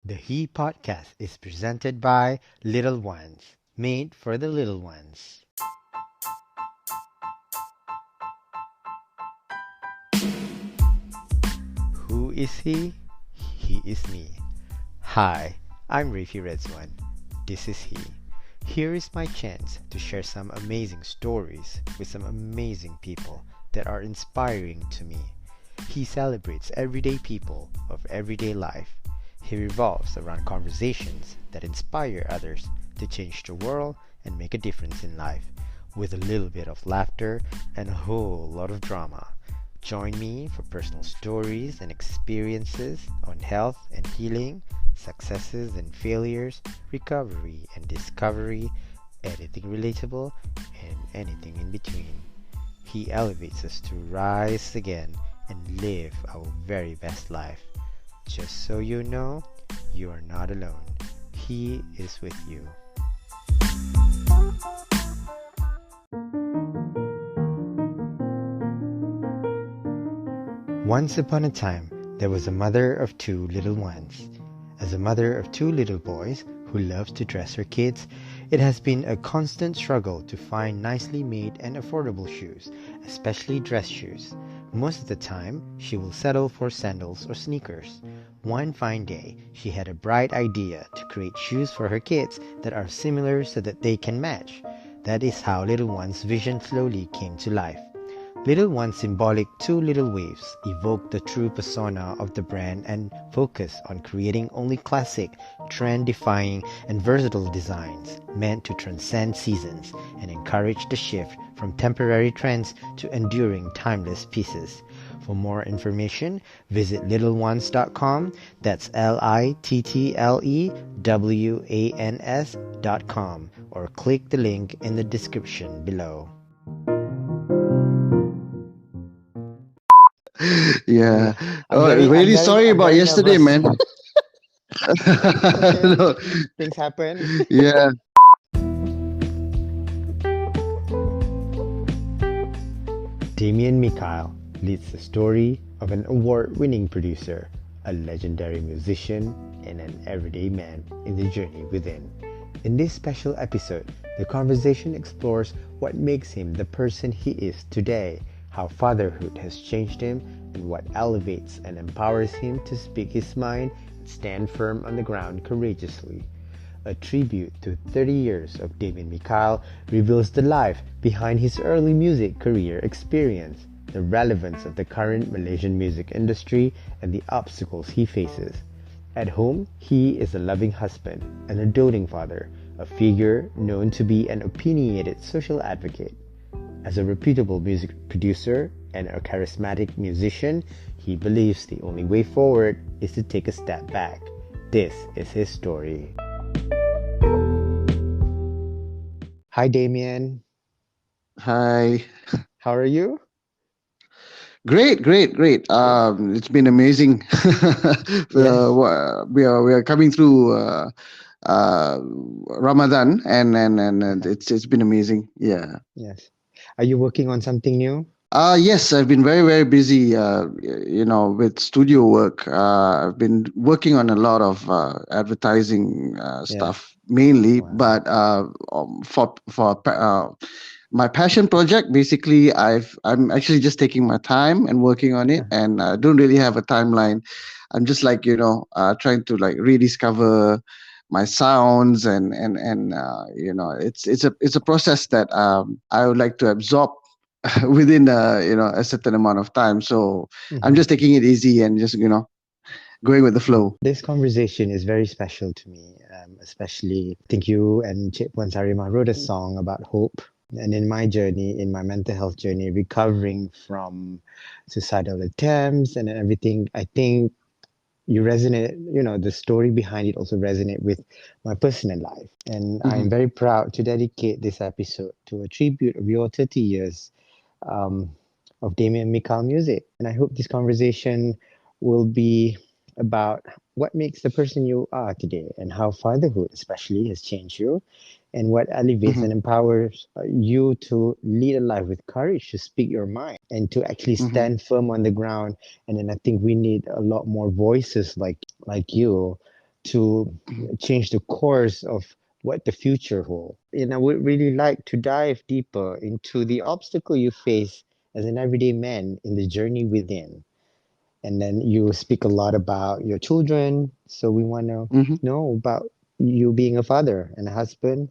The He podcast is presented by Little Ones, made for the little ones. Who is he? He is me. Hi, I'm Rafi Redzwan. This is he. Here is my chance to share some amazing stories with some amazing people that are inspiring to me. He celebrates everyday people of everyday life. He revolves around conversations that inspire others to change the world and make a difference in life, with a little bit of laughter and a whole lot of drama. Join me for personal stories and experiences on health and healing, successes and failures, recovery and discovery, anything relatable, and anything in between. He elevates us to rise again and live our very best life. Just so you know, you are not alone. He is with you. Once upon a time, there was a mother of two little ones. As a mother of two little boys who loves to dress her kids, it has been a constant struggle to find nicely made and affordable shoes, especially dress shoes. Most of the time, she will settle for sandals or sneakers. One fine day, she had a bright idea to create shoes for her kids that are similar so that they can match. That is how Little One's vision slowly came to life. Little One's symbolic two little waves evoke the true persona of the brand and focus on creating only classic, trend-defying, and versatile designs meant to transcend seasons and encourage the shift from temporary trends to enduring timeless pieces. For more information, visit littleones.com. That's LITTLEWANS.com, or click the link in the description below. Yeah. I'm Oh, very, I'm really very, sorry I'm about very yesterday, nervous. man. It's okay. No, Things happen. yeah. Damian Mikhail leads the story of an award-winning producer, a legendary musician, and an everyday man in the journey within. In this special episode, the conversation explores what makes him the person he is today, how fatherhood has changed him, and what elevates and empowers him to speak his mind and stand firm on the ground courageously. A tribute to 30 years of Damian Mikhail reveals the life behind his early music career experience, the relevance of the current Malaysian music industry, and the obstacles he faces. At home, he is a loving husband and a doting father, a figure known to be an opinionated social advocate. As a reputable music producer and a charismatic musician, he believes the only way forward is to take a step back. This is his story. Hi, Damien. Hi. How are you? Great, great, great. Great. It's been amazing. Yes, We are coming through uh, Ramadan, and it's been amazing. Yeah. yes. Are you working on something new? Yes, I've been very, very busy, with studio work. I've been working on a lot of advertising Yeah. stuff mainly, Wow. but my passion project, basically, I'm actually just taking my time and working on it, and I don't really have a timeline. I'm just like, trying to like rediscover my sounds, and it's a process that I would like to absorb within a certain amount of time. So I'm Mhm. just taking it easy and just going with the flow. This conversation is very special to me, especially I think you and Chip Wansarima wrote a song about hope. And in my journey, in my mental health journey, recovering from suicidal attempts and everything, I think you resonate, the story behind it also resonate with my personal life. And I'm Hmm. very proud to dedicate this episode to a tribute of your 30 years um, of Damian Mikhail music. And I hope this conversation will be about what makes the person you are today and how fatherhood, especially, has changed you, and what elevates Hmm. and empowers you to lead a life with courage to speak your mind and to actually Hmm. stand firm on the ground. And then I think we need a lot more voices like you to change the course of what the future holds. And I would really like to dive deeper into the obstacle you face as an everyday man in the journey within. And then you speak a lot about your children, so we want to Mm-hmm. know about you being a father and a husband,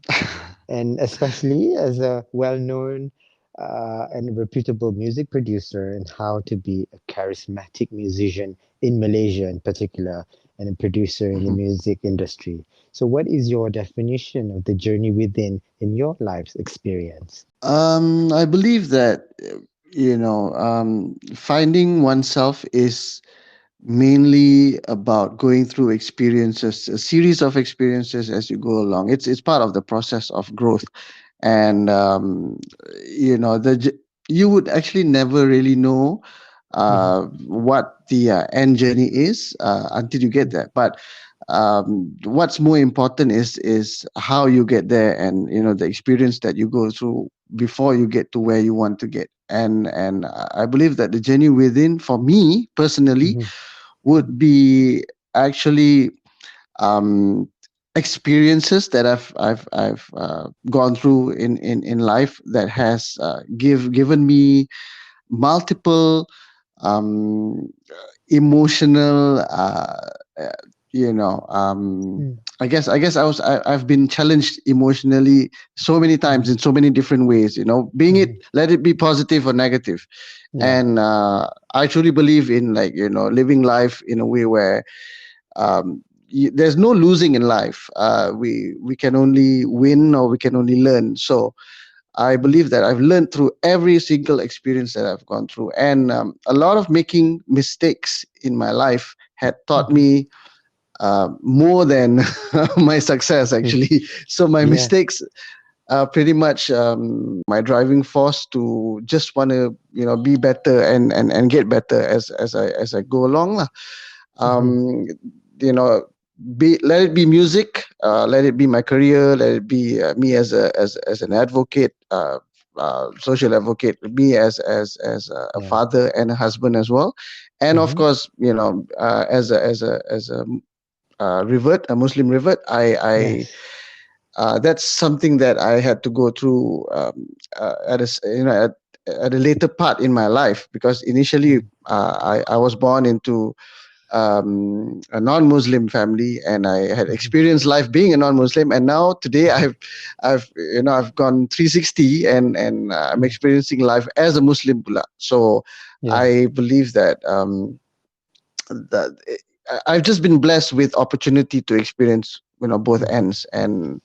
and especially as a well-known and reputable music producer, and how to be a charismatic musician in Malaysia in particular, and a producer in the Mhm. music industry. So what is your definition of the journey within in your life's experience? I believe that finding oneself is mainly about going through experiences, a series of experiences as you go along. It's part of the process of growth, and you know the j- you would actually never really know Mhm, what the end journey is until you get there. But what's more important is how you get there, and the experience that you go through before you get to where you want to get. And I believe that the journey within, for me personally, mhm, would be actually um, experiences that I've gone through in life that has given me multiple um, emotional uh, you know mhm, I guess I've been challenged emotionally so many times mhm, in so many different ways, being it, mhm. let it be positive or negative. Yeah. And I truly believe in, like, living life in a way where there's no losing in life. We can only win, or we can only learn. So I Mhm, believe that I've learned through every single experience that I've gone through, and a lot of making mistakes in my life had taught mhm, me more than my success, mhm. actually. So my Yeah. mistakes are pretty much my driving force to just want to, be better and get better as I go along lah. Mhm, um you know let it be music, let it be my career, let it be me as an advocate, social advocate, me as a yeah. father and a husband as well. And of Mhm, course, as a revert, a Muslim revert, I yes. that's something that I had to go through at a at a later part in my life, because initially Mhm, I was born into a non-Muslim family, and I had mhm, experienced life being a non-Muslim. And now today I've gone 360, and I'm mhm. experiencing life as a Muslim pula. So Yeah. I believe that that I've just been blessed with opportunity to experience, both Mhm, ends. And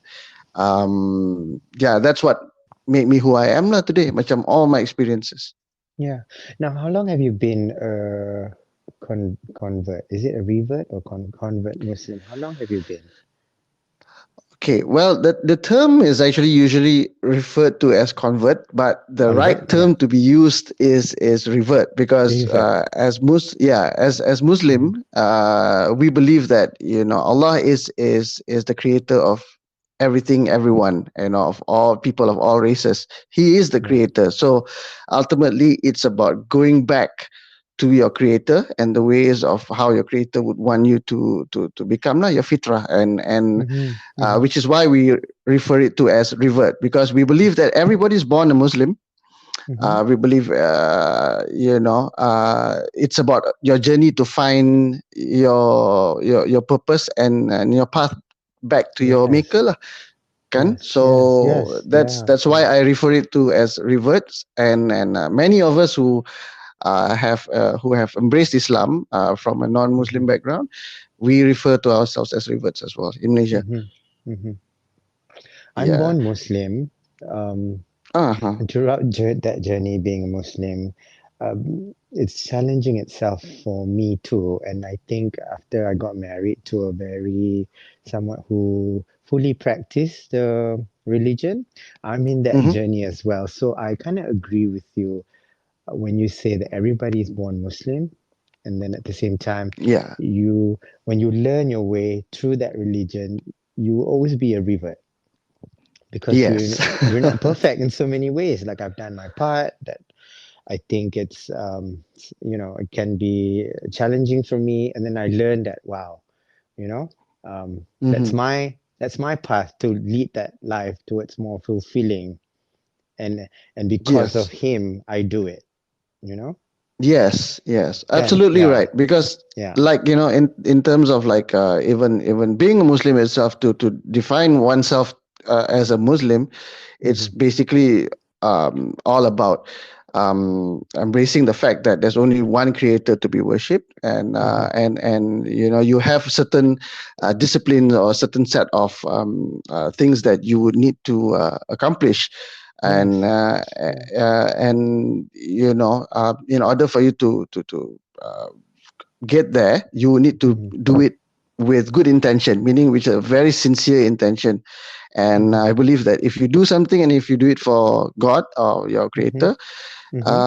yeah, that's what made me who I am lah today. Macam all my experiences. yeah. Now, how long have you been a convert? Is it a revert or convert Muslim? How long have you been Okay, well, the term is actually usually referred to as convert, but the right convert? Yeah, term to be used is revert, because revert. as Mhm, Muslim, we believe that, Allah is the creator of everything, everyone, of all people, of all races. He is the yeah. creator. So ultimately, it's about going back to your creator and the ways of how your creator would want you to become, your fitrah. And Mhm, mhm, which is why we refer it to as revert, because we believe that everybody's born a Muslim. mhm. We believe, it's about your journey to find your purpose and your path back to your Yes, maker lah, kan? yes, yes, So yes. that's Yeah, that's why yeah. I refer it to as reverts. And many of us who have embraced Islam from a non-Muslim Mhm, background, we refer to ourselves as reverts as well in Malaysia. mhm, mhm. I'm Yeah. born Muslim. Um, Uh-huh. And throughout that journey, being a Muslim, it's challenging itself for me too. And I think after I got married to a very someone who fully practiced the religion, I'm in that Mm-hmm. journey as well. So I kind of agree with you when you say that everybody is born Muslim, and then at the same time, Yeah. you when you learn your way through that religion, you will always be a revert because Yes. we're not perfect in so many ways. Like I've done my part. That I think it's it can be challenging for me, and then I learned that wow, you know. That's Mm-hmm. my path to lead that life towards more fulfilling, and because of Yes. him, I do it. You know? Yes, yes, Can absolutely yeah, right. Because, yeah. like, in terms of like, even being a Muslim itself, to define oneself as a Muslim, it's Hmm. basically all about embracing the fact that there's only one creator to be worshipped, and Hmm. you have certain disciplines or certain set of things that you would need to accomplish, and Yes. uh, Yeah. and in order for you to get there, you need to Hmm. do it with good intention, meaning with a very sincere intention. And Hmm. I believe that if you do something, and if you do it for God or your Hmm. creator, Hmm.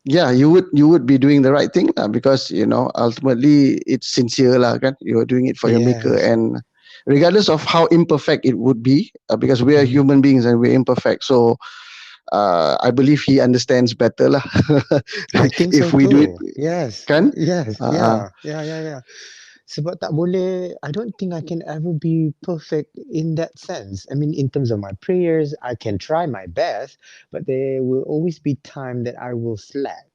yeah, you would be doing the right thing, because ultimately it's sincere lah, kan? You're doing it for your maker. Yes. And regardless of how imperfect it would be, because we are Hmm. human beings and we're imperfect, so I believe he understands better lah. I think so If we do it, too. Yes. kan? Yes. Uh, Yeah. Yeah. Yeah. Yeah. Sebab tak boleh, I don't think I can ever be perfect in that sense. I mean, in terms of my prayers, I can try my best, but there will always be time that I will slack.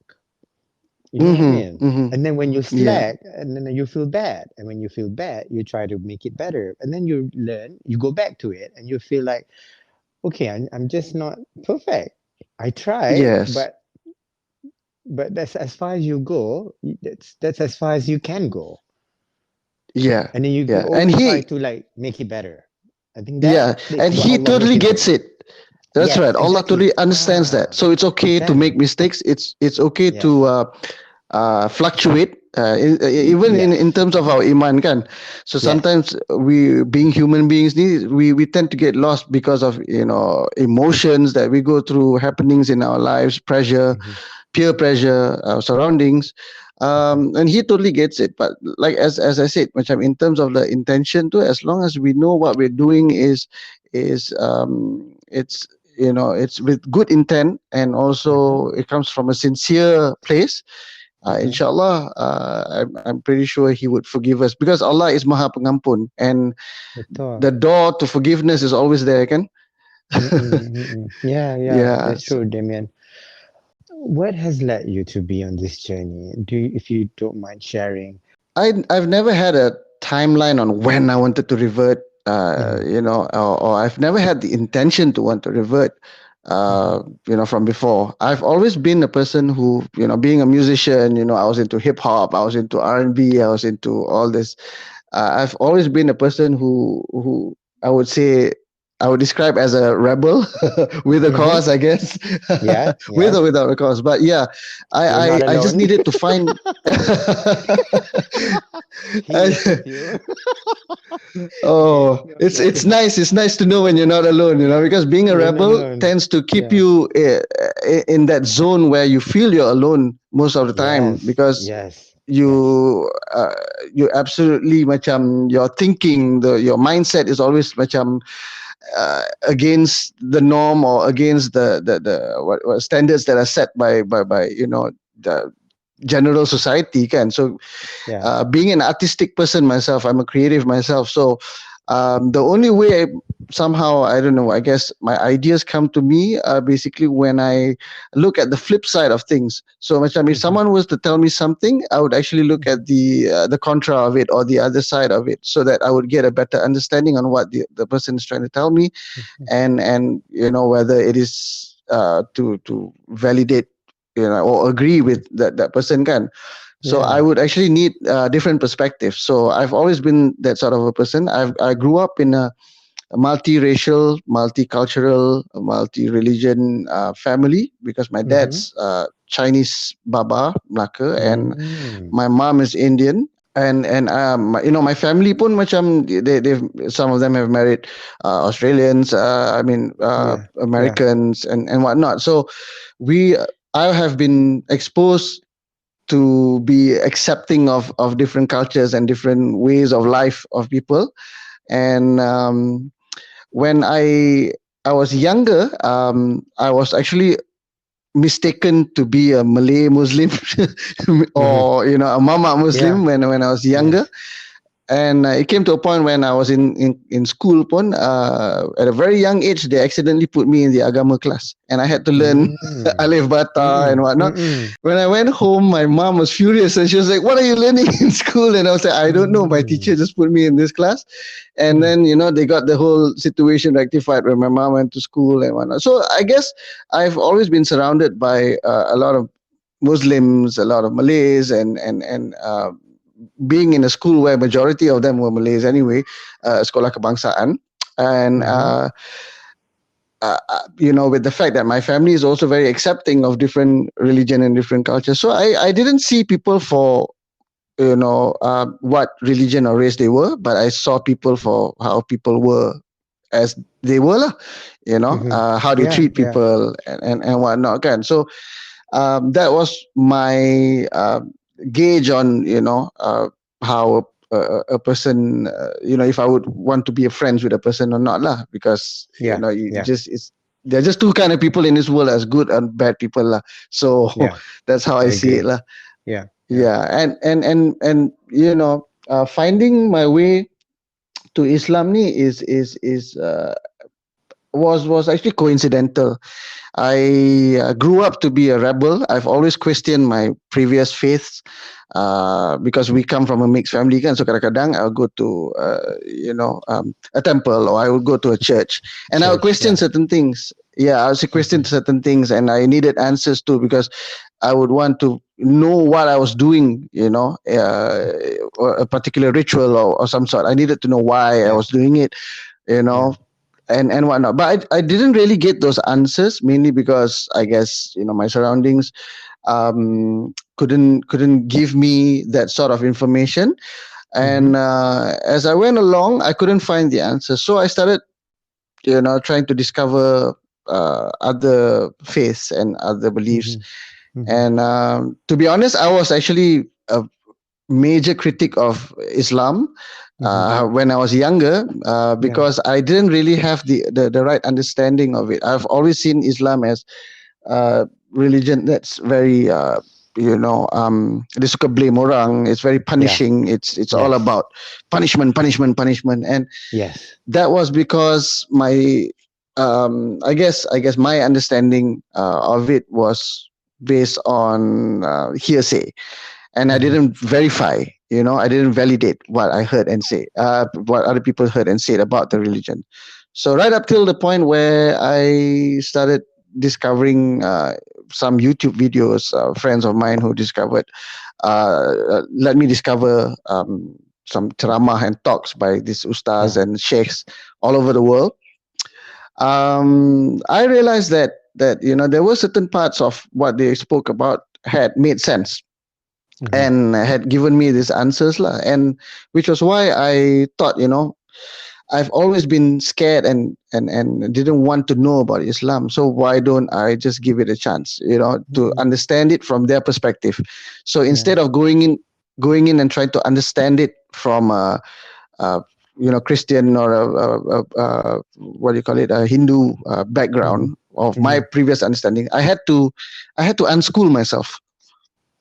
You know what I mean? mm-hmm. And then when you Yeah, slack, and then you feel bad. And when you feel bad, you try to make it better. And then you learn, you go back to it, and you feel like, okay, I'm just not perfect. I tried, yes, but that's as far as you go. That's as far as you can go. yeah, And then you could yeah. And always try he, to like make it better. I think that yeah, is and what he Allah totally looking gets for. it. That's Yes, right. Allah exactly. totally understands that. Ah, So it's okay to can. make mistakes. It's okay Yes. to fluctuate, even in Yes. terms of our iman, kan. So Yes. sometimes we, being human beings, we tend to get lost because of emotions that we go through, happenings in our lives, pressure, Hmm. peer pressure, surroundings. Hmm. And he totally gets it. But like, as I said, macam in terms of the intention too, as long as we know what we're doing is it's with good intent, and Hmm. also it comes from a sincere place. Hmm. Inshallah, I'm pretty sure he would forgive us, because Allah is Maha Pengampun, and Betul. the door to forgiveness is always there, kan? Mm-mm, mm-mm. Yeah, yeah, Yeah. that's true, Damien. What has led you to be on this journey? If you don't mind sharing? I've never had a timeline on when I wanted to revert, Hmm. or I've never had the intention to want to revert, Hmm. from before. I've always been a person who, being a musician, I was into hip hop, I was into R&B, I was into all this. I've always been a person who I would say I would describe as a rebel with a Hmm. cause, I guess, Yeah, with or yes. without a cause. But yeah, You're not I just alone. needed to find. He is I, with you. oh, Okay, it's okay. nice. It's nice to know when you're not alone, because being a You're not rebel alone. tends to keep Yeah. you in that zone where you feel you're alone most of the time, Yes, because yes, yes. you you absolutely macam your thinking, your mindset is always macam against the norm, or against the what standards that are set by the general society, can. So Yeah. being an artistic person myself, I'm a creative myself. So the only way somehow, I don't know, I guess my ideas come to me basically when I look at the flip side of things. So macam if Hmm. someone was to tell me something, I would actually look Hmm. at the contra of it, or the other side of it, so that I would get a better understanding on what the person is trying to tell me, Hmm. and whether it is to validate, or agree with that person, can. So I Yeah. would actually need different perspectives. So I've always been that sort of a person. I grew up in a multiracial, multicultural, multi-religion family, because my Hmm. dad's Chinese Baba Melaka, and Mm. my mom is Indian. And my family pun macam they've, some of them have married Australians, Yeah. Yeah. Americans, and whatnot. So we I have been exposed to be accepting of different cultures and different ways of life of people. And when I was younger, I was actually mistaken to be a Malay Muslim Hmm. or a Mama Yeah. Muslim when I was younger. Yes. And it came to a point when I was in school pun, at a very young age, they accidentally put me in the agama class. And I had to learn Mm. alif bata and Mm-mm. whatnot. Mm-mm. When I went home, my mom was furious and she was like, "What are you learning in school?" And I was like, "I don't know. My teacher Mm. just put me in this class." And Mm. then, they got the whole situation rectified when my mom went to school and whatnot. So I guess I've always been surrounded by a lot of Muslims, a lot of Malays, and being in a school where majority of them were Malays anyway, sekolah kebangsaan, and Mm-hmm. with the fact that my family is also very accepting of different religion and different cultures, so I didn't see people for what religion or race they were, but I saw people for how people were as they were lah, Mm-hmm. how they Yeah, treat yeah. people and whatnot. Kan? So that was my gauge on how a person if I would want to be a friends with a person or not lah, because Yeah, you yeah, just it's there are just two kind of people in this world, as good and bad people lah. So yeah. that's how I I see it agree. lah. Yeah, yeah. Yeah, and finding my way to Islam ni is was actually coincidental. I grew up to be a rebel. I've always questioned my previous faiths because we come from a mixed family kan. So kadang-kadang I'll go to a temple, or I would go to a church and I would Church. question Yeah. certain things. Yeah, I would question Mm-hmm. certain things and I needed answers too, because I would want to know what I was doing, or a particular ritual or some sort. I needed to know why I Yeah, was doing it, you yeah. know, and whatnot. But I didn't really get those answers, mainly because I guess my surroundings couldn't give me that sort of information. Mm-hmm. And as I went along, I couldn't find the answers. So I started, trying to discover other faiths and other beliefs. Mm-hmm. Mm-hmm. And to be honest, I was actually a major critic of Islam Mm-hmm. when I was younger, Yeah. because I didn't really have the right understanding of it. I've always seen Islam as religion that's very dia suka blame orang. It's very Yeah. punishing. It's all Yes. about punishment, punishment, punishment. And Yes. that was because my I guess my understanding of it was based on hearsay, and I Mm-hmm. didn't verify. I didn't validate what I heard and say, what other people heard and said about the religion. So right up till the point where I started discovering some YouTube videos, friends of mine who discovered, let me discover some ceramah and talks by these ustaz Yeah. and sheikhs all over the world. I realized that there were certain parts of what they spoke about had made sense Mm-hmm. and had given me these answers lah. And which was why I thought, I've always been scared and didn't want to know about Islam. So why don't I just give it a chance, to Mm-hmm. understand it from their perspective. So Yeah. instead of going in and trying to understand it from a Christian or what do you call it, a Hindu Mm-hmm. background of my Mm-hmm. previous understanding, I had to unschool myself.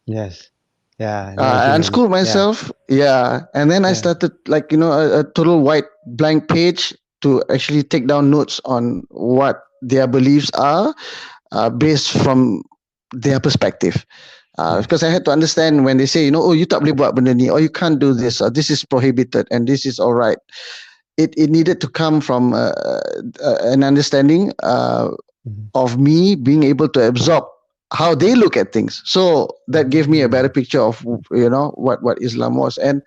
Yes. Yeah. Imagine. Unschool Yeah. myself, yeah, and then I Yeah. started, like, a total white blank page to actually take down notes on what their beliefs are, based from their perspective. Because Yes. I had to understand when they say, oh, you tak boleh buat benda ni, or you can't do this, or this is prohibited, and this is all right. It needed to come from an understanding Mm-hmm. of me being able to absorb how they look at things. So that gave me a better Mm. picture of what Islam was. And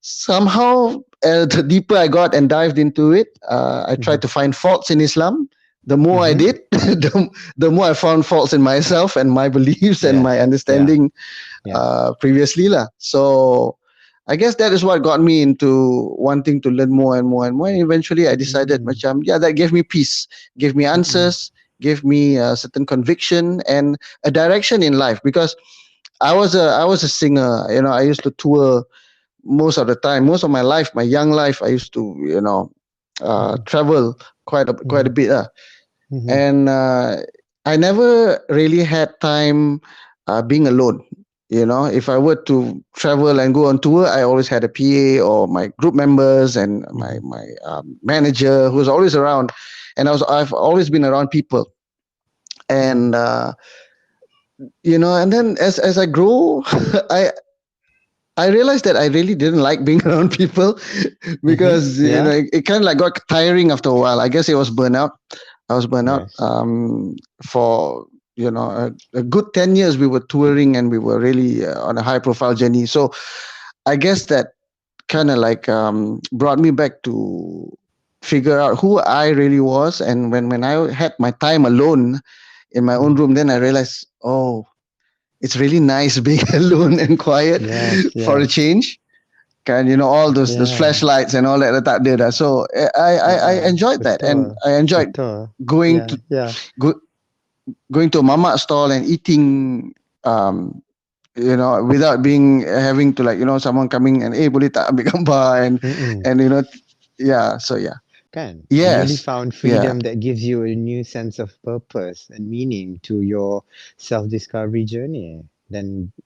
somehow, the deeper I got and dived into it, I Mm-hmm. tried to find faults in Islam. The more I Mm-hmm. did, the more I found faults in myself and my beliefs and my Yes. Yeah. understanding Yeah. previously lah. So I guess that is what got me into wanting to learn more and more and more. And eventually, I decided, Mm. macam, yeah, that gave me peace, gave me Mm-mm. answers, gave me a certain conviction and a direction in life. Because I was a singer. I used to tour most of the time, most of my life, my young life. I used to Mm-hmm. travel quite a Mm-hmm. bit. Mm-hmm. And I never really had time being alone. If I were to travel and go on tour, I always had a PA or my group members and Mm-hmm. my manager who was always around, and I've always been around people, and and then as I grow, I I realized that I really didn't like being around people Mm-hmm. because Yeah. it kind of like got tiring after a while. I guess it was burnout. I was burnout Yes. for a good 10 years. We were touring and we were really on a high profile journey. So I guess that kind of like brought me back to figure out who I really was. And when I had my time alone in my own Mm. room, then I realized, oh, it's really nice being alone and quiet Yes. for a Yes. change. Kind, all those Yeah. flashlights and all that tak ada dah. So I enjoyed that, and Betul. I enjoyed Betul. going to Yeah. Yeah. go, going to a mama stall and eating um without being having to, like, someone coming and, boleh tak ambil gambar, Mm-mm. and yeah, so yeah. Kan? You really Yes. found Yeah, freedom that gives you a new sense of purpose and meaning to your self-discovery journey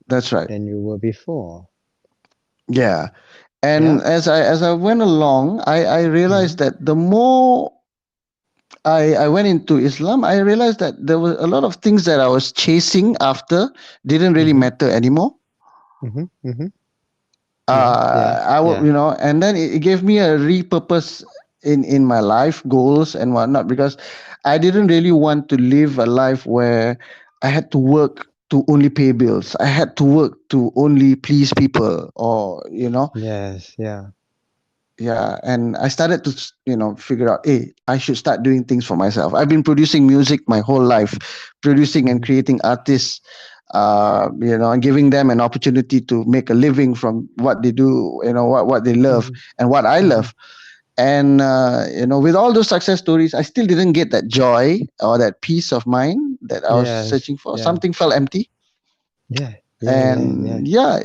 that's right. than you were before. Yeah. And Yeah. as I went along, I Mm-hmm. realized that the more I went into Islam, I realized that there were a lot of things that I was chasing after didn't really Mm-hmm. matter anymore. Mm-hmm. Mm-hmm. Yeah. Yeah. I would, Yeah. and then it gave me a repurpose in my life goals and whatnot, because I didn't really want to live a life where I had to work to only pay bills. I had to work to only please people, or Yes. Yeah. yeah. And I started to figure out, hey, I should start doing things for myself. I've been producing music my whole life, producing and Mm-hmm. creating artists, and giving them an opportunity to make a living from what they do, what they love Mm-hmm. and what I Mm-hmm. love. And with all those success stories, I still didn't get that joy or that peace of mind that I was Yes. searching for. Yeah. Something felt empty. Yeah. Yeah. Yeah. Yeah. And yeah,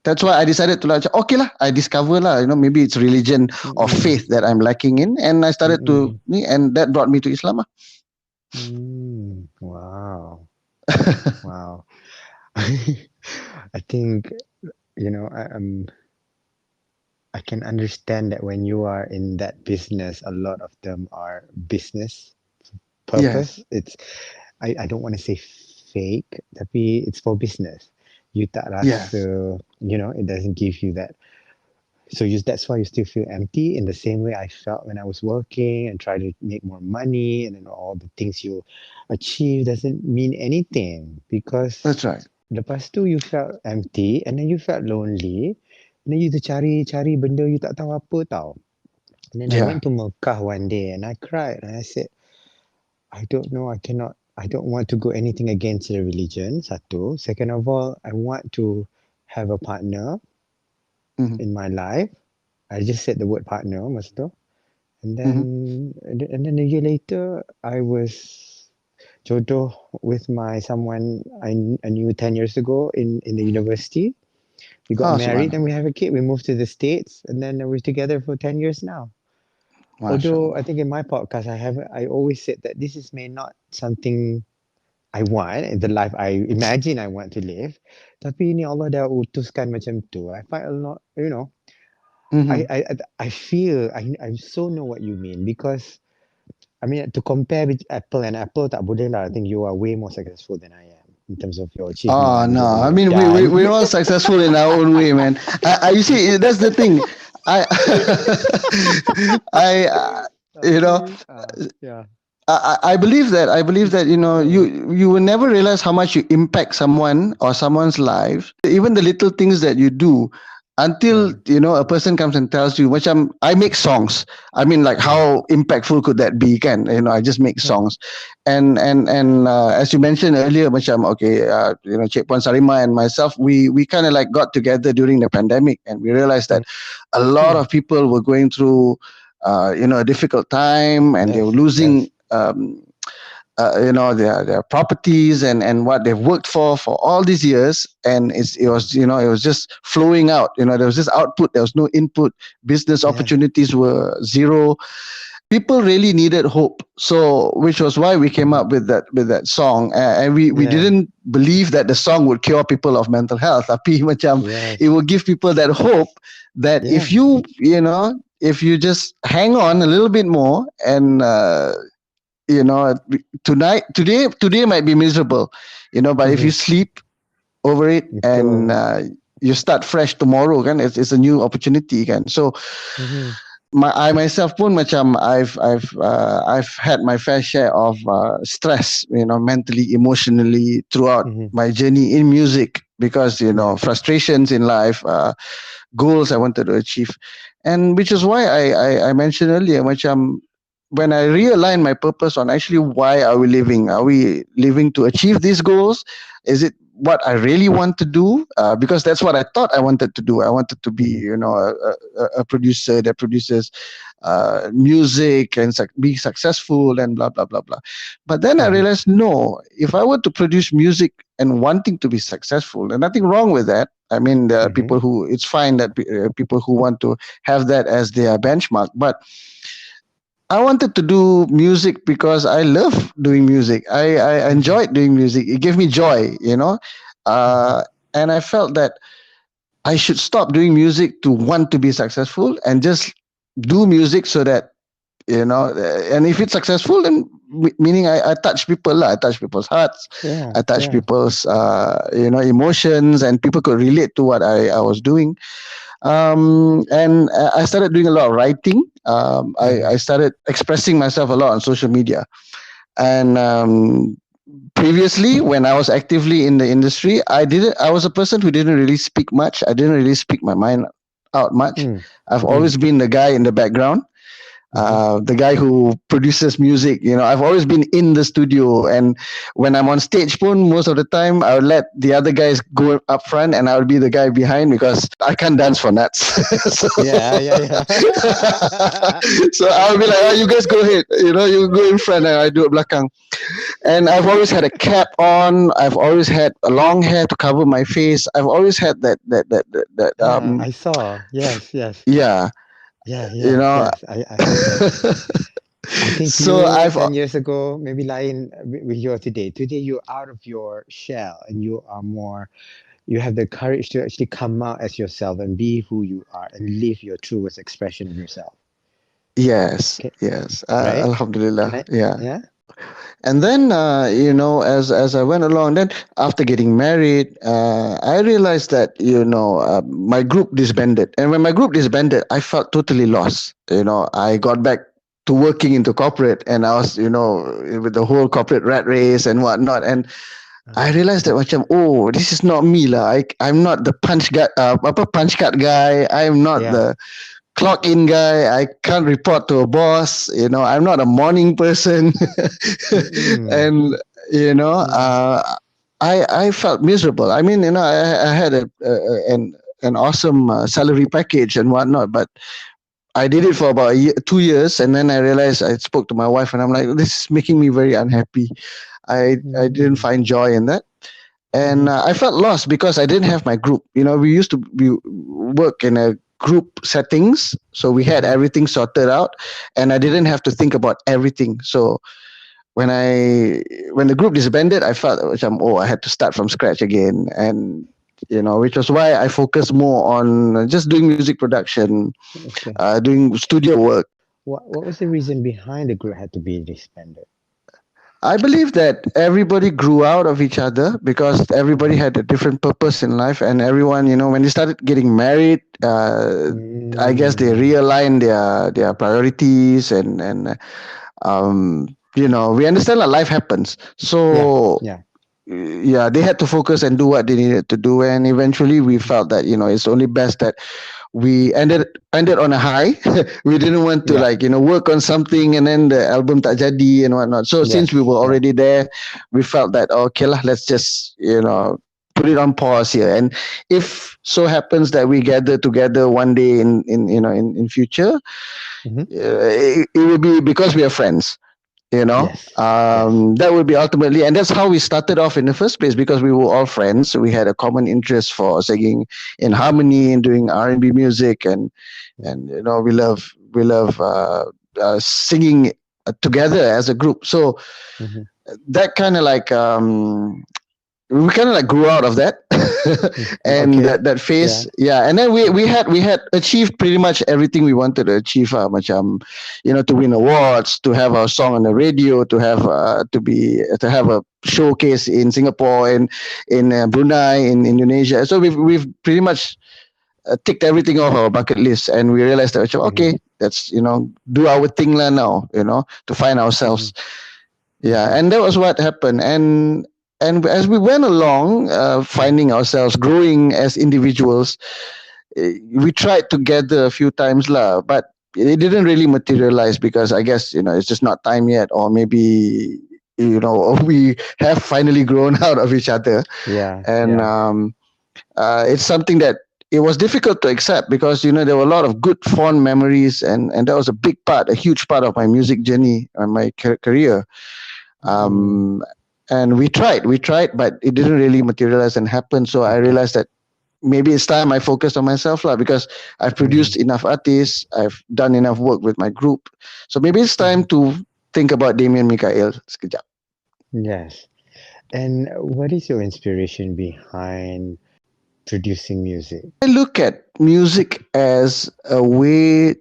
that's why I decided to, like, okay lah, I discover lah, maybe it's religion or Mm-mm. faith that I'm lacking in, and I started to, Mm-mm. and that brought me to Islam lah. Mm. Wow. Wow. I think I can understand that when you are in that business, a lot of them are business purpose. Yes, I don't want to say fake, tapi it's for business. You tak yes, rasa, it doesn't give you that. So that's why you still feel empty in the same way I felt when I was working and try to make more money, and then all the things you achieve doesn't mean anything because that's right. lepas tu you felt empty and then you felt lonely and then you cari benda you tak tahu apa tau. And then I Yeah, went to Mecca one day and I cried and I said, I don't know, I don't want to go anything against the religion, satu. Second of all, I want to have a partner mm-hmm, in my life. I just said the word partner, masa tu. And then mm-hmm. and then a year later, I was jodoh with my someone I knew 10 years ago in the university. We got Ah, married and subhanallah, we have a kid. We moved to the States and then we're together for 10 years now. Although I mashallah. think in my podcast, I always said that this is may not something I want, the life I imagine I want to live. Tapi ni Allah dah utuskan macam tu. I find a lot, I, Mm-hmm. I, I feel, I so know what you mean because I mean, to compare with Apple and Apple, tak boleh lah. I think you are way more successful than I am in terms of your achievement Oh and no, what you I have mean, done. we're all successful in our own way, man. You see, that's the thing. I I you know Tapi, yeah, I believe that uh, you will never realize how much you impact someone or someone's life, even the little things that you do, until yeah, a person comes and tells you, which I make songs. I mean, like, yeah, how impactful could that be? Can I just make yeah, songs, and as you mentioned earlier, macam, okay, Cik Puan Sarima and myself, we kind of like got together during the pandemic, and we realized that mm, a lot mm, of people were going through a difficult time, and they were yes, losing yes, their properties and what they've worked for all these years, and it mm, was it was just flowing out. There was just output, there was no input, business yes, opportunities were zero. people really needed hope. So, which was why we came up with that song, and we Yeah. didn't believe that the song would cure people of mental health. Tapi macam it Yes. will give people that hope that Yeah. if you know, if you just hang on a little bit more, and you know, today might be miserable, you know, but if you Mm-hmm. sleep over it, and Betul. you start fresh tomorrow, kan, it's a new opportunity, kan. So Mm-hmm. I myself pun macam I've had my fair share of stress, you know, mentally, emotionally, throughout Mm-hmm. my journey in music, because you know, Yeah. frustrations in life, goals I wanted to achieve, and which is why I mentioned earlier, macam when I realign my purpose on actually why are we living? Are we living to achieve these goals? Is it what I really want to do? Because that's what I thought I wanted to do. I wanted to be, Mm-hmm. you know, a producer that produces music and be successful and blah blah blah blah. But then I Mm-hmm. realized, no, if I were to produce music and wanting to be successful, and nothing wrong with that. I mean, there are Mm-hmm. people who, it's fine that people who want to have that as their benchmark, but I wanted to do music because I love doing music. I Mm-hmm. enjoyed doing music. It gave me joy, you know. Mm-hmm. And I felt that I should stop doing music to want to be successful and just do music so that, you know, and if it's successful, then meaning I touch people, I touch people's hearts, Yeah. I touch Yeah. people's, you know, emotions, and people could relate to what I was doing. And I started doing a lot of writing. Mm-hmm. I started expressing myself a lot on social media. And previously, when I was actively in the industry, I was a person who didn't really speak much. I didn't really speak my mind out much. Mm. I've Mm. always been the guy in the background, Mm-hmm. the guy who produces music. You know, I've always been in the studio, and when I'm on stage, pun, most of the time I would let the other guys go up front, and I would be the guy behind because I can't dance for nuts. so, Yeah. Yeah. Yeah. so I'll be like, oh, you guys go ahead. You know, you go in front, and I do it belakang. And I've always had a cap on. I've always had a long hair to cover my face. I've always had that Yeah. I saw. Yes. Yes. yeah, Yeah. you Yes. know. Yes. I heard that. I think So you I've 10 years ago, maybe lying with you today. Today you're out of your shell and you are more, you have the courage to actually come out as yourself and be who you are and live your truest expression of yourself. yes, Okay. yes, Right? Can Alhamdulillah, I? yeah. Yeah? And then you know, as I went along, then after getting married, I realized that, you know, my group disbanded, and when my group disbanded, I felt totally lost. You know, I got back to working into corporate, and I was, you know, with the whole corporate rat race and whatnot, and I realized that macam, oh, this is not me lah. I'm not the punch guy, punch card guy. I'm not Yeah. the clock in guy. I can't report to a boss. You know, I'm not a morning person. Mm-mm. And you know, Yeah. I felt miserable. I mean, you know, I had an awesome salary package and whatnot, but I did it for about 2 years, and then I realized, I spoke to my wife, and I'm like, this is making me very unhappy. I didn't Mm. find joy in that, and Mm-hmm. I felt lost because I didn't have my group. You know, we used to work in a group settings, so we had Mm-hmm. everything sorted out, and I didn't have to think about everything. So when when the group disbanded, I felt oh, I had to start from scratch again, and you know, which was why I focused more on just doing music production, Okay. doing studio work. What was the reason behind the group had to be disbanded? I believe that everybody grew out of each other because everybody Mm-hmm. had a different purpose in life, and everyone, you know, when they started getting married, I guess they Mm. realigned their priorities, and you know, we understand that life happens. Yeah. So Yeah. yeah, they had to focus and do what they needed to do, and eventually we Mm-hmm. felt that, you know, it's only best that we ended on a high. We didn't want to, Yeah. like, you know, work on something and then the album tak jadi and whatnot. So since we Yes. were Yeah. already there, we felt that, okay lah, let's just, you know, put it on pause here. And if so happens that we gather together one day in you know, in future, Mm-hmm. it will be because we are friends, you know. Yes. Yes. That would be ultimately, and that's how we started off in the first place, because we were all friends. So we had a common interest for singing in harmony and doing R&B music, and Yeah. you know, we love singing together as a group. So Mhm. that kind of like we kind of like grew out of that and Okay. that phase, Yeah. yeah. And then we had achieved pretty much everything we wanted to achieve, macam, to win awards, to have our song on the radio, to have to have a showcase in Singapore and in Brunei, in Indonesia. So we've pretty much ticked everything off our bucket list, and we realized that, okay, Mhm. let's do our thing now, to find ourselves. Mhm. Yeah, Mhm. and that was what happened. And as we went along, Mhm. finding ourselves, growing as individuals, we tried to gather a few times lah, but it didn't really materialize because I guess it's just not time yet, or maybe we have finally grown out of each other. Yeah. And Yeah. it's something that it was difficult to accept because there were a lot of good fond memories, and that was a big part, a huge part of my music journey and my career. Mm. um, and we tried, but it didn't really materialize and happen. So I Okay. realized that maybe it's time I focused on myself lah, because I've produced Mhm. enough artists, I've done enough work with my group. So maybe it's time Mhm. to think about Damian Mikhail sekejap. Yes. And what is your inspiration behind producing music? I look at music as a way,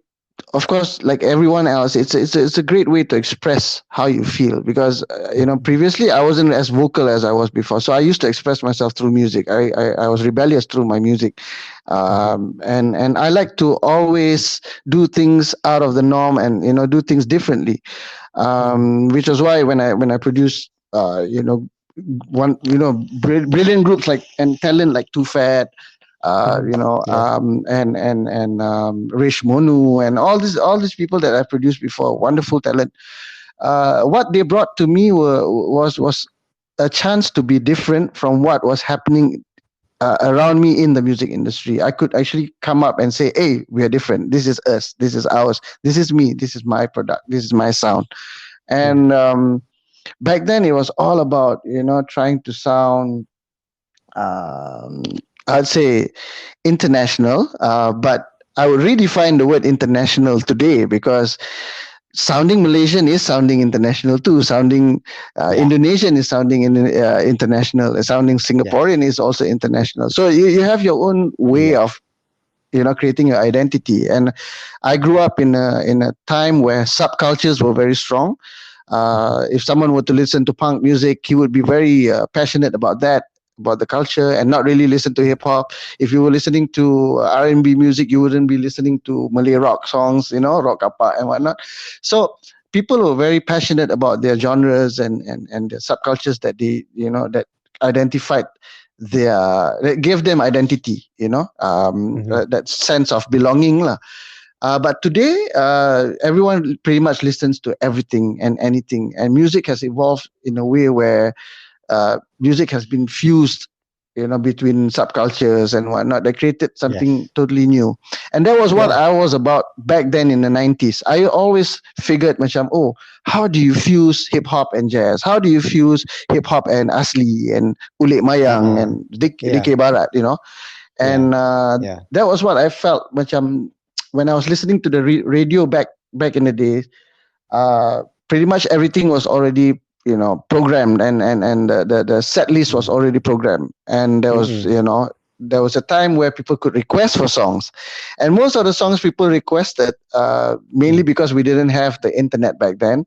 of course, like everyone else, it's a great way to express how you feel, because Mhm. previously I wasn't as vocal as I was before, so I used to express myself through music. I was rebellious through my music. Mhm. And I like to always do things out of the norm, and do things differently. Mhm. Which is why when I produce one brilliant groups like and talent like Too Fat, Mhm. Yes. and Rish Monu, and all these people that I produced before, wonderful talent. What they brought to me was a chance to be different from what was happening around me in the music industry. I could actually come up and say, "Hey, we are different. This is us. This is ours. This is me. This is my product. This is my sound." Yeah. And back then, it was all about trying to sound, um, I'd say, international, but I would redefine the word international today, because sounding Malaysian is sounding international too. Sounding Yeah. Indonesian is sounding international. Sounding Yes. Singaporean is also international. So you have your own way Yes. of creating your identity. And I grew up in a time where subcultures were very strong. Mhm. If someone were to listen to punk music, he would be very passionate about that, about the culture, and not really listen to hip hop. If you were listening to R&B music, you wouldn't be listening to Malay rock songs, rock apa and whatnot. So people were very passionate about their genres and the subcultures that that identified that gave them identity, Mhm. that sense of belonging lah. But today, everyone pretty much listens to everything and anything, and music has evolved in a way where music has been fused, between subcultures and whatnot. They created something Yes. totally new, and that was what Yeah. I was about back then in the 90s. I always figured, macam, oh, how do you fuse hip hop and jazz? How do you fuse hip hop and asli and ulik mayang Uh-uh. and Yeah. dike barat, Yeah. and Yeah. that was what I felt, macam, when I was listening to the radio back in the day. Pretty much everything was already programmed, and the set list was Mhm. already programmed, and Mm-mm. there was a time where people could request for songs, and most of the songs people requested, mainly Mhm. because we didn't have the internet back then.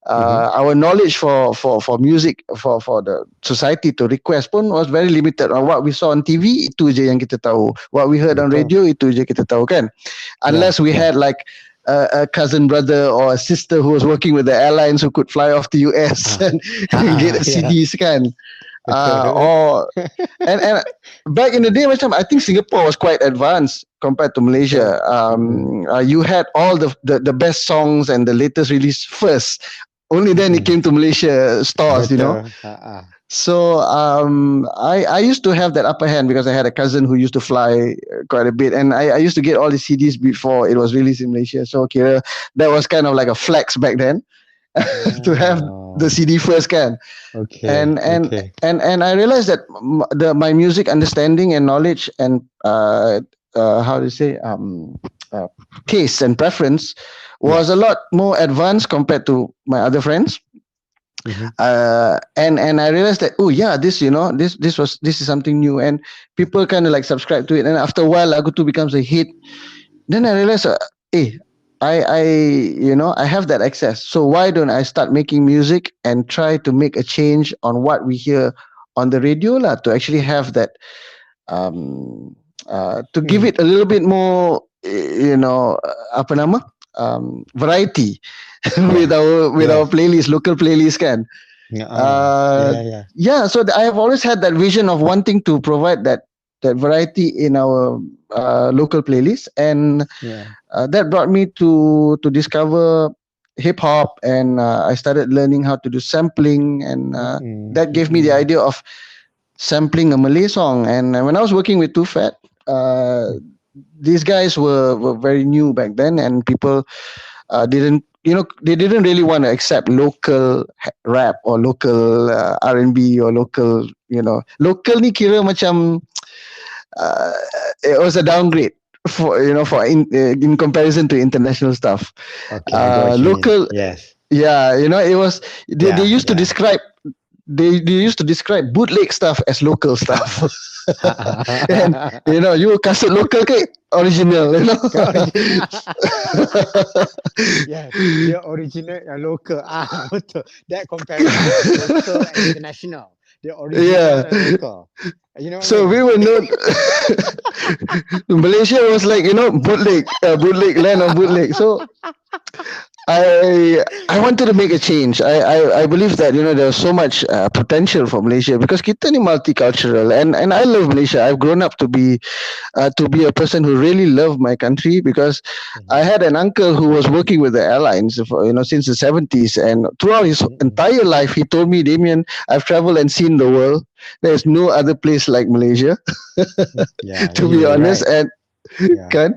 Mhm. Our knowledge for music, for the society to request pun was very limited. On what we saw on TV, itu je yang kita tahu. What we heard on Betul. radio, itu je kita tahu kan. Yeah. Unless we Yeah. had like a cousin brother or a sister who was working with the airlines, who could fly off the US Ah. and get Ah. a Yeah. CDs kan. Betul. Or and back in the day, macam, I think Singapore was quite advanced compared to Betul. Malaysia. Mm-mm. You had all the best songs and the latest release first. Only then it Mm-mm. came to Malaysia stores. Betul. Ah. So I used to have that upper hand because I had a cousin who used to fly quite a bit, and I used to get all the CDs before it was released in Malaysia. So okay, that was kind of like a flex back then to have the Oh. CD first, can. Okay. Okay. And I realized that my music understanding and knowledge and how to say, uh, taste and preference was a Yes. lot more advanced compared to my other friends. Mm-hmm. And I realized that, oh yeah, this, this is something new, and people kind of like subscribe to it, and after a while Lagu 2 becomes a hit. Then I realized, hey, I I have that access, so why don't I start making music and try to make a change on what we hear on the radio lah, to actually have that, um to give Hmm. it a little bit more, apa nama, variety with Yeah. our Yes. playlist, local playlist kan. Yeah. uh Yeah. Yeah. yeah, so I have always had that vision of wanting to provide that variety in our local playlist, and Yeah. that brought me to discover hip hop, and I started learning how to do sampling, and Mm-mm. that gave me the Mm-mm. idea of sampling a Malay song. And when I was working with Too Fat, these guys were very new back then, and people didn't, they didn't really want to accept local rap or local R&B or local, local ni kira macam, uh, it was a downgrade for, in comparison to international stuff. Okay, I got what you mean. Local, Yes. yeah, it was, they Yeah. used to Yeah. describe, they used to describe bootleg stuff as local stuff. And you kasut local ke original, The original. Yes, the original local. Betul. That comparison, local and international. The original Yeah. and local. You know what I So we mean? were known. Malaysia was like, bootleg, bootleg, land of bootleg. So I wanted to make a change. I believe that, there's so much potential for Malaysia, because kita ni multicultural, and I love Malaysia. I've grown up to be a person who really loved my country, because I Mhm. had an uncle who was working with the airlines for, since the 70s, and throughout his Mm-mm. entire life he told me, Damien, I've traveled and seen the world. There's no other place like Malaysia, Yeah, to be you're honest. right. And Yeah, kan,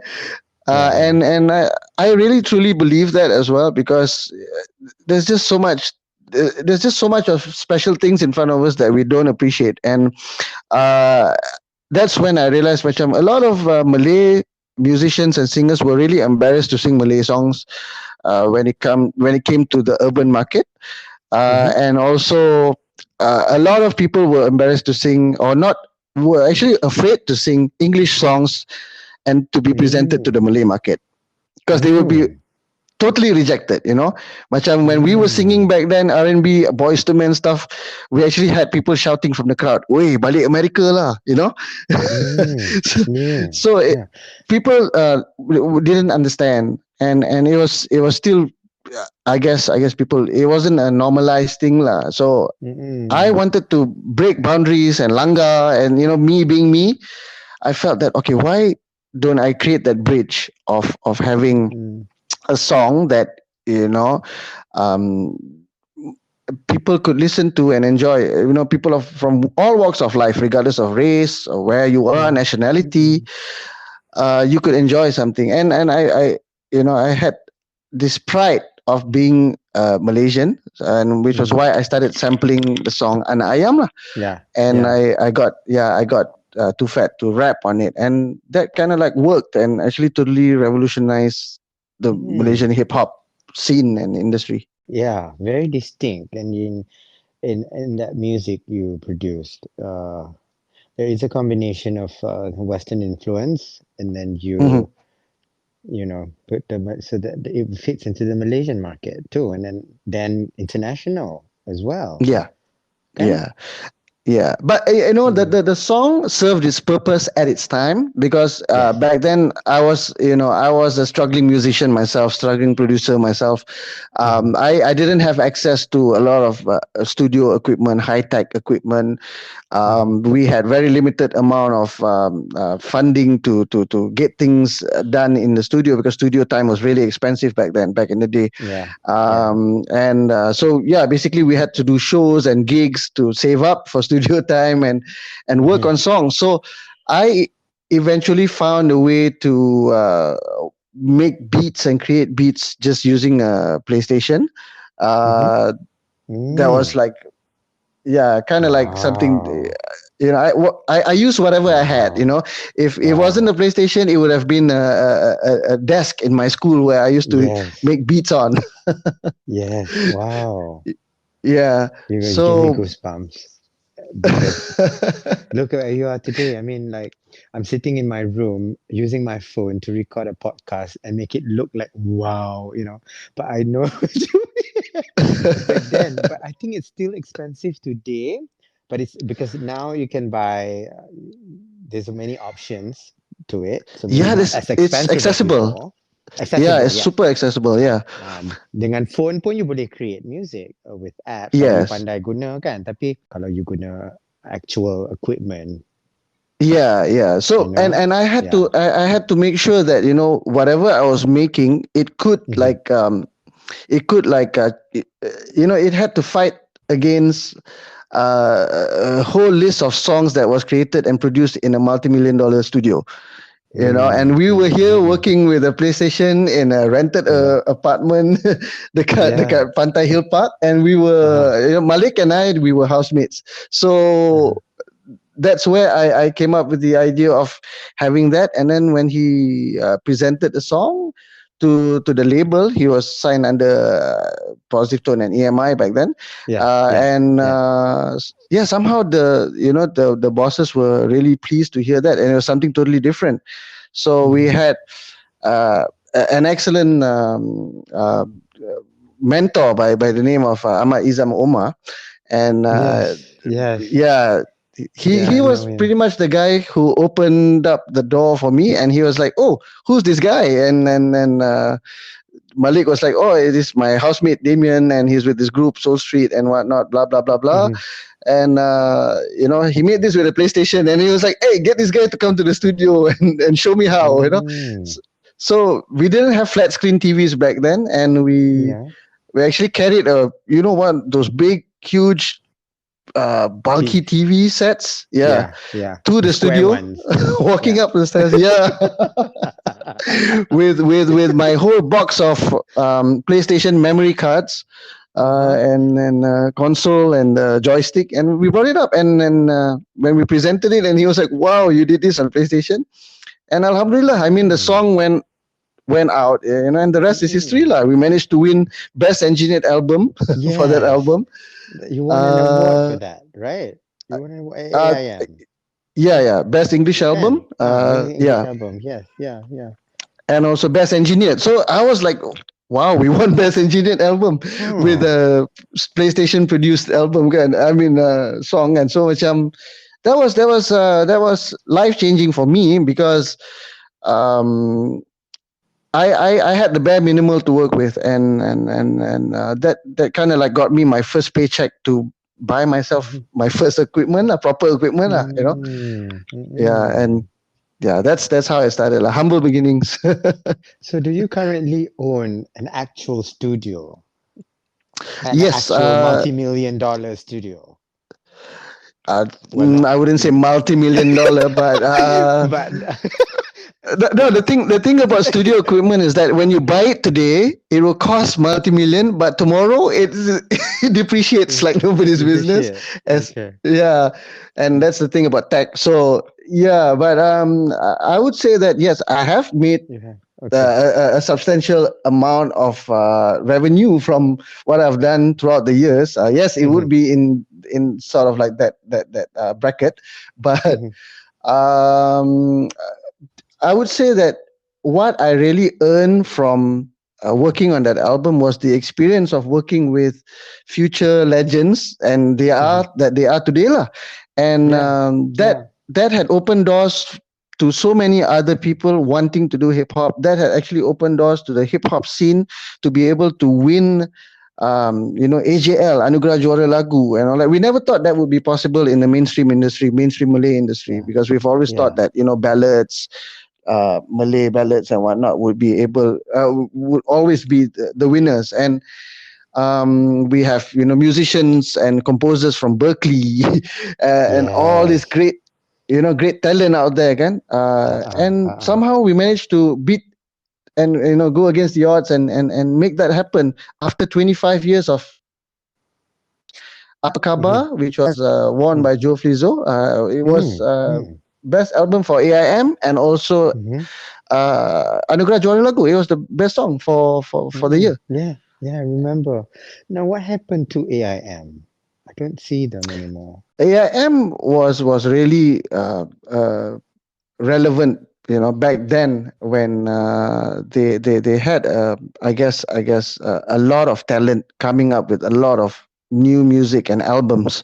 yeah, yeah. and I really truly believe that as well, because there's just so much, there's just so much of special things in front of us that we don't appreciate. And uh, that's when I realized, macam, a lot of Malay musicians and singers were really embarrassed to sing Malay songs when it came to the urban market, Mm-hmm. and also a lot of people were embarrassed to sing, or not, were actually afraid to sing English songs and to be presented to the Mm. Malay market, because they would be Mm. totally rejected. Macam when we were singing Mm. back then, R&B, Boys to Men stuff, we actually had people shouting from the crowd, "Oi, balik America lah," Mm. so, Yeah, so yeah. people didn't understand, and it was still, I guess people, it wasn't a normalized thing lah. So I Mm-mm. wanted to break boundaries and langgar, and me being me, I felt that, okay, why don't I create that bridge of having Mm-mm. a song that, you know um, people could listen to and enjoy, people from all walks of life, regardless of race or where you are, Yeah. nationality. Mm-mm. You could enjoy something, and I had this pride of being Malaysian, and which was Mm-hmm. why I started sampling the song Anak Ayam lah. Yeah, And yeah. I got Too Fat to rap on it, and that kind of like worked and actually totally revolutionized the Mm. Malaysian hip hop scene and industry. Yeah, very distinct. And in that music you produced, there is a combination of Western influence, and then Hmm. put so that it fits into the Malaysian market too, and then international as well. Yeah, Kan? yeah. Yeah, but Mm. the song served its purpose at its time, because Yes. back then I was a struggling musician myself, struggling producer myself. Mm-hmm. I didn't have access to a lot of studio equipment, high tech equipment. Mm-hmm. We had very limited amount of funding to get things done in the studio, because studio time was really expensive back then, back in the day. Yeah. Yeah. And so yeah, basically we had to do shows and gigs to save up for studio time and work Mm-hmm. on songs. So I eventually found a way to make beats and create beats just using a PlayStation. Mm-hmm. uh, that was Mm. like, yeah, kind of like something, Wow. I used whatever I had. Wow. If it wasn't a Wow. PlayStation, it would have been a desk in my school where I used to Yes. make beats on. Yes. Wow. Yeah. You give me So goosebumps because look where you are today. I mean, like, I'm sitting in my room using my phone to record a podcast and make it look like wow, But I know back then, but I think it's still expensive today. But it's because now you can buy, there's so many options to it. So maybe yeah, not this as it's expensive as accessible. before. Yeah, Accessible, it's yeah. super accessible. Yeah. Dengan phone pun you boleh create music with apps kalau you Yes. pandai guna kan. Tapi kalau you guna actual equipment, Yeah, yeah. you So and know, and yeah. I had to make sure that whatever I was making, Mhm. it could like it had to fight against a whole list of songs that was created and produced in a multi-million-dollar studio. And we were here Mm. working with a PlayStation in a rented Yeah. apartment Yeah. dekat Pantai Hill Park, and we Uh-huh. were Malik and I, we were housemates. Uh-huh. So that's where I came up with the idea of having that. And then when he presented the song to the label, he was signed under Positive Tone and EMI back then. Yeah. Yeah. And Yeah. yeah, somehow the bosses were really pleased to hear that, and it was something totally different. So we Mhm. had an excellent mentor by the name of Ahmad Izam Omar, and Yes. Yes. yeah, he Yeah, he I know was him. pretty much the guy who opened up the door for me, and he was like, "Oh, who's this guy?" And Malik was like, "Oh, it is my housemate Damian, and he's with this group Soul Street and whatnot, blah blah blah blah." Mhm. And he made this with a PlayStation, and he was like, "Hey, get this guy to come to the studio and show me how." Mm. So we didn't have flat screen TVs back then, and we Yeah. we actually carried one those big, huge, bulky T- TV sets, yeah, yeah. Yeah. to The the square studio, ones. walking Yeah. up the stairs, yeah, with my whole box of PlayStation memory cards, Uh-huh. and console and joystick, and we brought it up, and when we presented it, and he was like, "Wow, you did this on PlayStation!" And Alhamdulillah, I mean, the Mm. song went out, and the rest is history, Mm-mm. lah. We managed to win Best Engineered Album for that Yes. album. You won an award for Uh, that, right? You won an award, uh, AIM. yeah, Best English Can. Album. Best English Yeah, album. Yes. Yeah. Yeah. and also Best Engineered. So I was like, wow, we won Best Engineered Album with Huh. a PlayStation produced album, kan? I mean, song, and so much. That was life changing for me because um, I had the bare minimal to work with, and that kind of like got me my first paycheck to buy myself Mhm. my first equipment, proper equipment, yeah, and Mm. yeah, that's how I started, like humble beginnings. So, do you currently own an actual studio, an Yes, actual multi-million dollar studio? uh, Well, not, I wouldn't say multi-million dollar, but but no, the thing about studio equipment is that when you buy it today, it will cost multi-million, but tomorrow it depreciates like nobody's business. depreciate. As Okay. Yeah, and that's the thing about tech. So yeah, but I would say that yes, I have made Yeah. Okay. a substantial amount of revenue from what I've done throughout the years. Yes, it would Hmm. be in sort of like that bracket, but Hmm. um, I would say that what I really earned from working on that album was the experience of working with future legends, and Hmm. they are today, lah. And Yeah. Yeah. that had opened doors to so many other people wanting to do hip hop. That had actually opened doors to the hip hop scene to be able to win. AJL, Anugerah Juara Lagu, and all that. We never thought that would be possible in the mainstream industry, mainstream Malay industry, Yeah. because we've always thought Yeah. that ballads, Malay ballads and whatnot would always be the winners. And we have musicians and composers from Berkeley, and all this Yes. great talent out there again. And Uh-uh. somehow we managed to beat and go against the odds and make that happen after 25 years of Apa Mm-hmm. Kabar, which was won by Joe Flizzo. It was Mm-hmm. best album for AIM, and also Mm-hmm. Anugerah Juara Lagu. It was the best song for the year. Yeah, yeah, I remember. Now, what happened to AIM? I don't see them anymore. AIM was really relevant, back then, when they had a lot of talent coming up with a lot of new music and albums.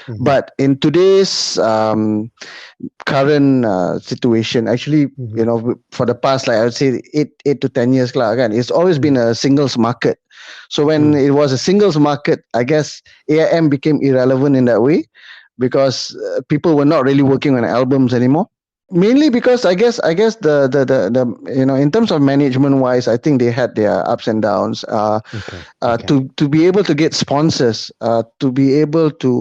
Mm-hmm. But in today's current situation, actually, Mm-hmm. for the past, like I would say, 8 to 10 years lah, again, it's always been a singles market. So when Mm-hmm. it was a singles market, I guess AIM became irrelevant in that way, because people were not really working on albums anymore. Mainly because I guess the in terms of management wise, I think they had their ups and downs. Okay, okay. To be able to get sponsors, to be able to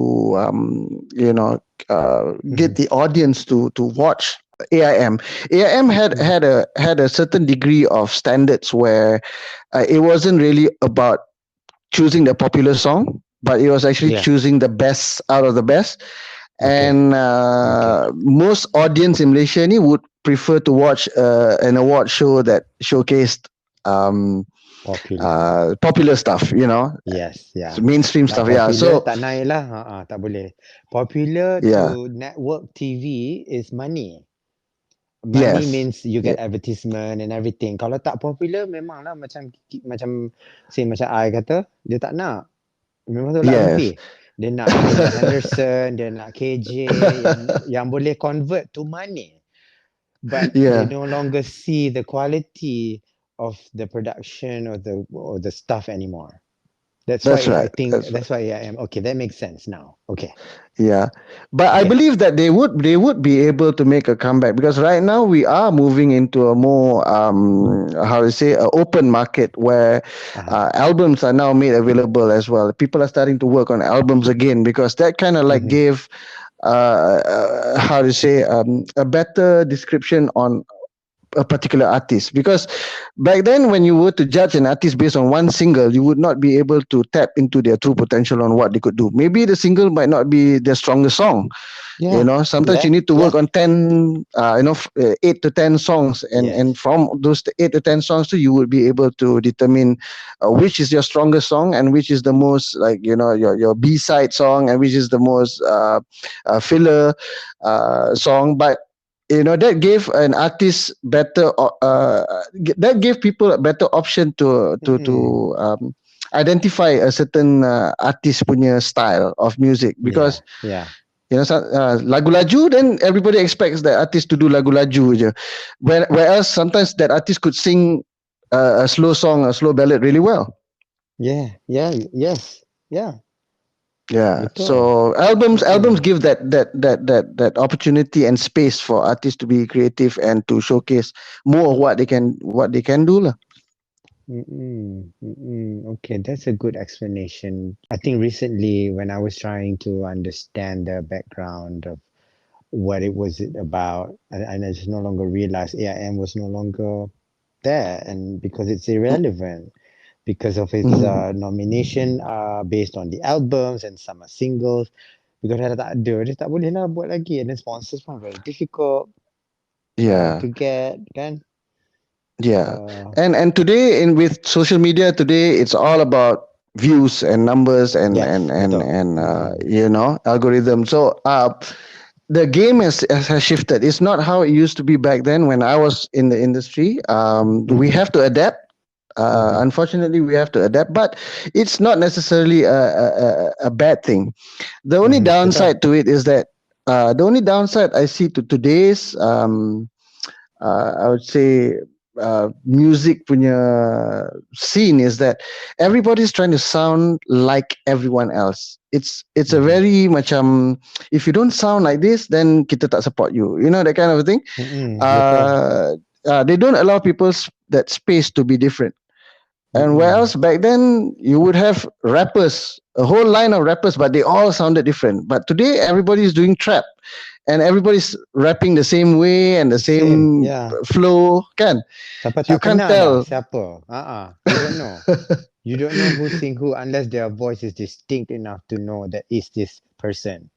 Mm-hmm. get the audience to watch AIM. AIM Mm-hmm. had a certain degree of standards where it wasn't really about choosing the popular song, but it was actually Yeah, choosing the best out of the best. okay, And okay. most audience in Malaysia ni would prefer to watch an award show that showcased um, Popular. popular stuff, Yes, yeah. mainstream Tak stuff. Yeah. popular, So tak naik lah. Tak boleh. Popular yeah, to network TV is money. Money yes, means you yeah, get advertisement and everything. Kalau tak popular, memanglah macam say macam I kata, dia tak nak. Memang tolak yes, lebih. Dia nak Pamela Henderson, dia nak KJ yang boleh convert to money. But they yeah. no longer see the quality of the production or the stuff anymore. That's That's why I right. think That's right. that's why I am okay. That makes sense now. Okay, Yeah, but I okay. believe that they would be able to make a comeback, because right now we are moving into a more how to say, a open market, where Uh-huh. albums are now made available as well. People are starting to work on albums again, because that kind of like Mm-hmm. gave how to say, a better description on a particular artist. Because back then, when you were to judge an artist based on one single, you would not be able to tap into their true potential on what they could do. Maybe the single might not be their strongest song. Yeah, Sometimes yeah, you need to yeah. work on 10 8 to 10 songs, and Yes. from those 8 to 10 songs too, you will be able to determine which is your strongest song, and which is the most, like, your b-side song, and which is the most filler song. But that gave an artist better that gave people a better option Mm-mm. to identify a certain artist punya style of music. Yeah, Because yeah. lagu laju, then everybody expects the artist to do lagu laju je. Whereas sometimes that artist could sing a slow song, a slow ballad really well. Yeah, yeah, yes. Yeah, Yeah. betul. So albums Mm-mm. give that opportunity and space for artists to be creative and to showcase more of what they can do lah. Mm-mm. Mm-mm. Okay, that's a good explanation. I think recently when I was trying to understand the background of what it was about, and I just no longer realized AIM was no longer there, and because it's irrelevant because of its Mhm. nomination based on the albums and some are singles. Because dah tak ada, dia tak boleh lah buat lagi, and then sponsors pun very difficult Yeah. to get, kan? Yeah. Uh, And today, in with social media today, it's all about views and numbers and yes, and and betul. and Mm-mm. algorithm. So the game has shifted. It's not how it used to be back then when I was in the industry. We Mm-hmm. have to adapt. Mm-hmm. Unfortunately, we have to adapt, but it's not necessarily a bad thing. The only Mm-hmm. Betul. downside to it is that the only downside I see to today's I would say music punya scene is that everybody's trying to sound like everyone else. It's a Mm-hmm. very macam, if you don't sound like this, then kita tak support you. That kind of a thing. Mm-mm. Betul. They don't allow people that space to be different. And Mm-mm. whereas back then you would have rappers, a whole line of rappers, but they all sounded different. But today everybody is doing trap, and everybody's rapping the same way and the Same, same yeah. flow. Can Siapa you tak can't kenal dah tell? siapa. You don't know. You don't know who sing who unless their voice is distinct enough to know that is this person.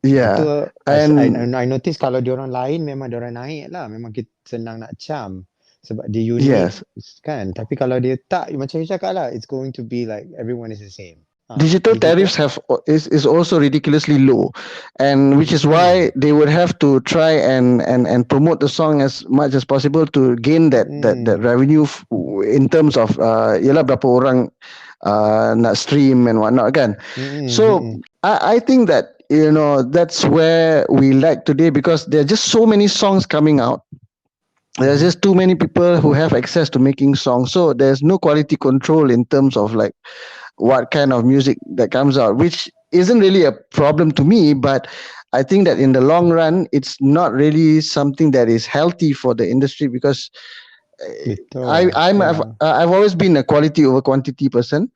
Itu Yeah, and I notice kalau diorang lain memang diorang naik lah. Memang kita senang nak cam. Sebab dia unik yes, kan. Tapi kalau dia tak, macam you cakap lah, it's going to be like everyone is the same. digital Digital? tariffs is also ridiculously low, and which is why Mm-mm. they would have to try and promote the song as much as possible to gain that Mm-mm. revenue in terms of yalah berapa orang nak stream and whatnot kan. Mm-mm. So Mm-mm. I think that that's where we lack today, because there are just so many songs coming out. There's Mhm. just too many people who have access to making songs, so there's no quality control in terms of like what kind of music that comes out, which isn't really a problem to me, but I think that in the long run it's not really something that is healthy for the industry, because Betul. Yeah. I've always been a quality over quantity person,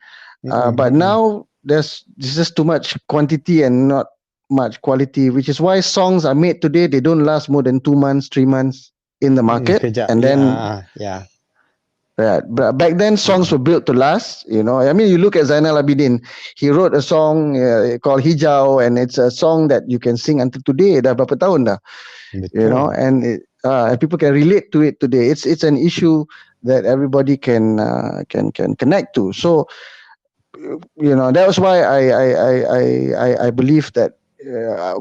Mm-mm. but Mm-mm. now there's just too much quantity and not much quality, which is why songs are made today, they don't last more than 2 months, 3 months in the Mm-mm. market, Sekejap. and then Yeah. Yeah. right. But back then, songs Mm-mm. were built to last. I mean, you look at Zainal Abidin. He wrote a song called Hijau, and it's a song that you can sing until today. Dah berapa tahun dah, Betul. and people can relate to it today. It's an issue that everybody can connect to. So that was why I believe that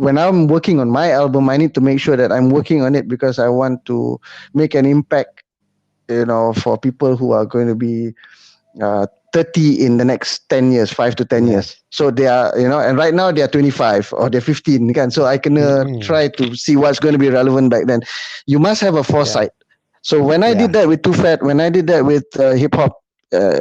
when I'm working on my album, I need to make sure that I'm working on it because I want to make an impact. For people who are going to be 30 in the next 10 years, 5 to 10 years. Yes. So they are, and right now they are 25 or they're 15. Kan? So I can Mm-mm. try to see what's going to be relevant back then. You must have a Yeah. foresight. So when I did Yeah. that with Too Fat, when I did that with hip hop,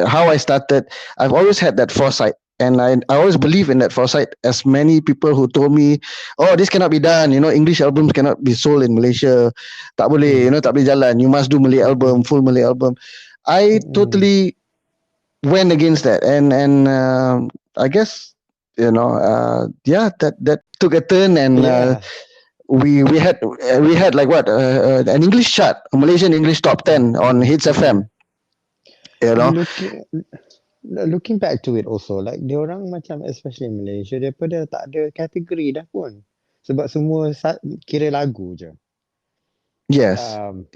how I started, I've always had that foresight. And I always believe in that foresight. As many people who told me, oh, this cannot be done. English albums cannot be sold in Malaysia. Tak boleh, Mm. tak boleh jalan. You must do Malay album, Mm-mm. full Malay album. I Mm-mm. totally went against that, and I guess yeah, that took a turn, and Yeah. we had like what an English chart, a Malaysian English top 10 on Mm-mm. Hits FM. Mm-mm. You know, Looking back to it also, like diorang macam especially in Malaysia, daripada tak ada kategori dah pun. Sebab semua kira lagu je. yes,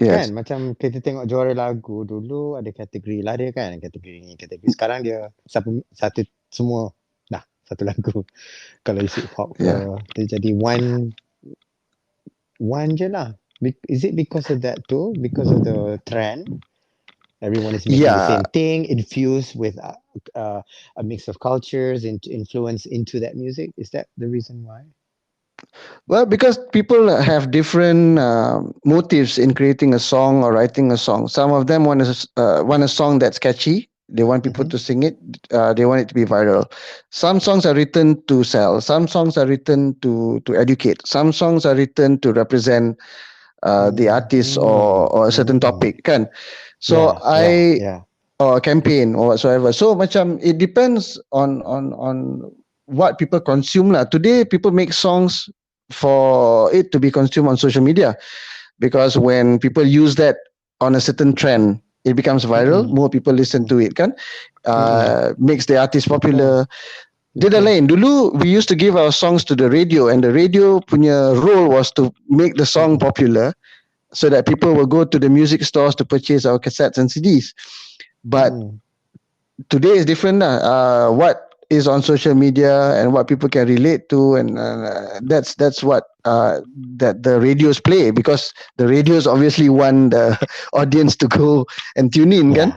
Kan yes, macam kita tengok juara lagu dulu ada kategori lah dia kan, kategori ni kategori, sekarang dia satu semua dah satu lagu. Kalau isi hip hop ke yeah. dia jadi one je lah. Is it because of that too, because of the trend, everyone is making the Yeah, same thing infused with a mix of cultures and influence into that music? Is that the reason why? well, because people have different motives in creating a song or writing a song. Some of them want a song that's catchy. They want people Mm-hmm. to sing it. They want it to be viral. Some songs are written to sell. Some songs are written to educate. Some songs are written to represent the artist or a certain Mm-hmm. topic. Kan? So Yeah, yeah, yeah. or campaign or whatsoever. So macam it depends on what people consume lah. Today people make songs for it to be consumed on social media, because when people use that on a certain trend, it becomes viral. Mm-mm. More people listen to it kan. Mm-mm. Makes the artist Betul, popular. Dia dah betul. lain. Dulu we used to give our songs to the radio, and the radio punya role was to make the song Mm-mm. popular, so that people will go to the music stores to purchase our cassettes and CDs. But Mm. today is different. What is on social media and what people can relate to, and that's what that the radios play, because the radios obviously want the audience to go and tune in kan.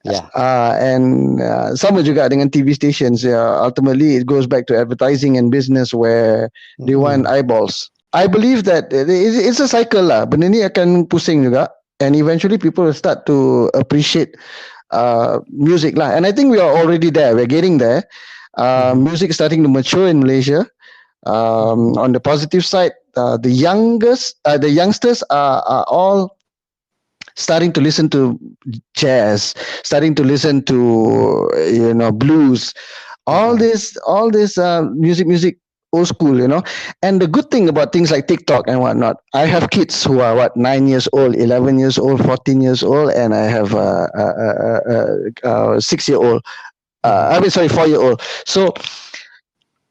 Yeah, yeah. And sama juga dengan TV stations. Ultimately it goes back to advertising and business, where they want Mm-mm. eyeballs. I believe that it's a cycle lah. Benda ni akan pusing juga, and eventually people will start to appreciate music lah. And I think we are already there. We're getting there. Mm-hmm. Music is starting to mature in Malaysia. Mm-hmm. On the positive side, the youngsters are all starting to listen to jazz, starting to listen to blues, all Mm-mm. this music old school, and the good thing about things like TikTok and whatnot, I have kids who are 9 years old, 11 years old, 14 years old, and I have a 6-year-old Mm-hmm. I mean, sorry, 4 year old. So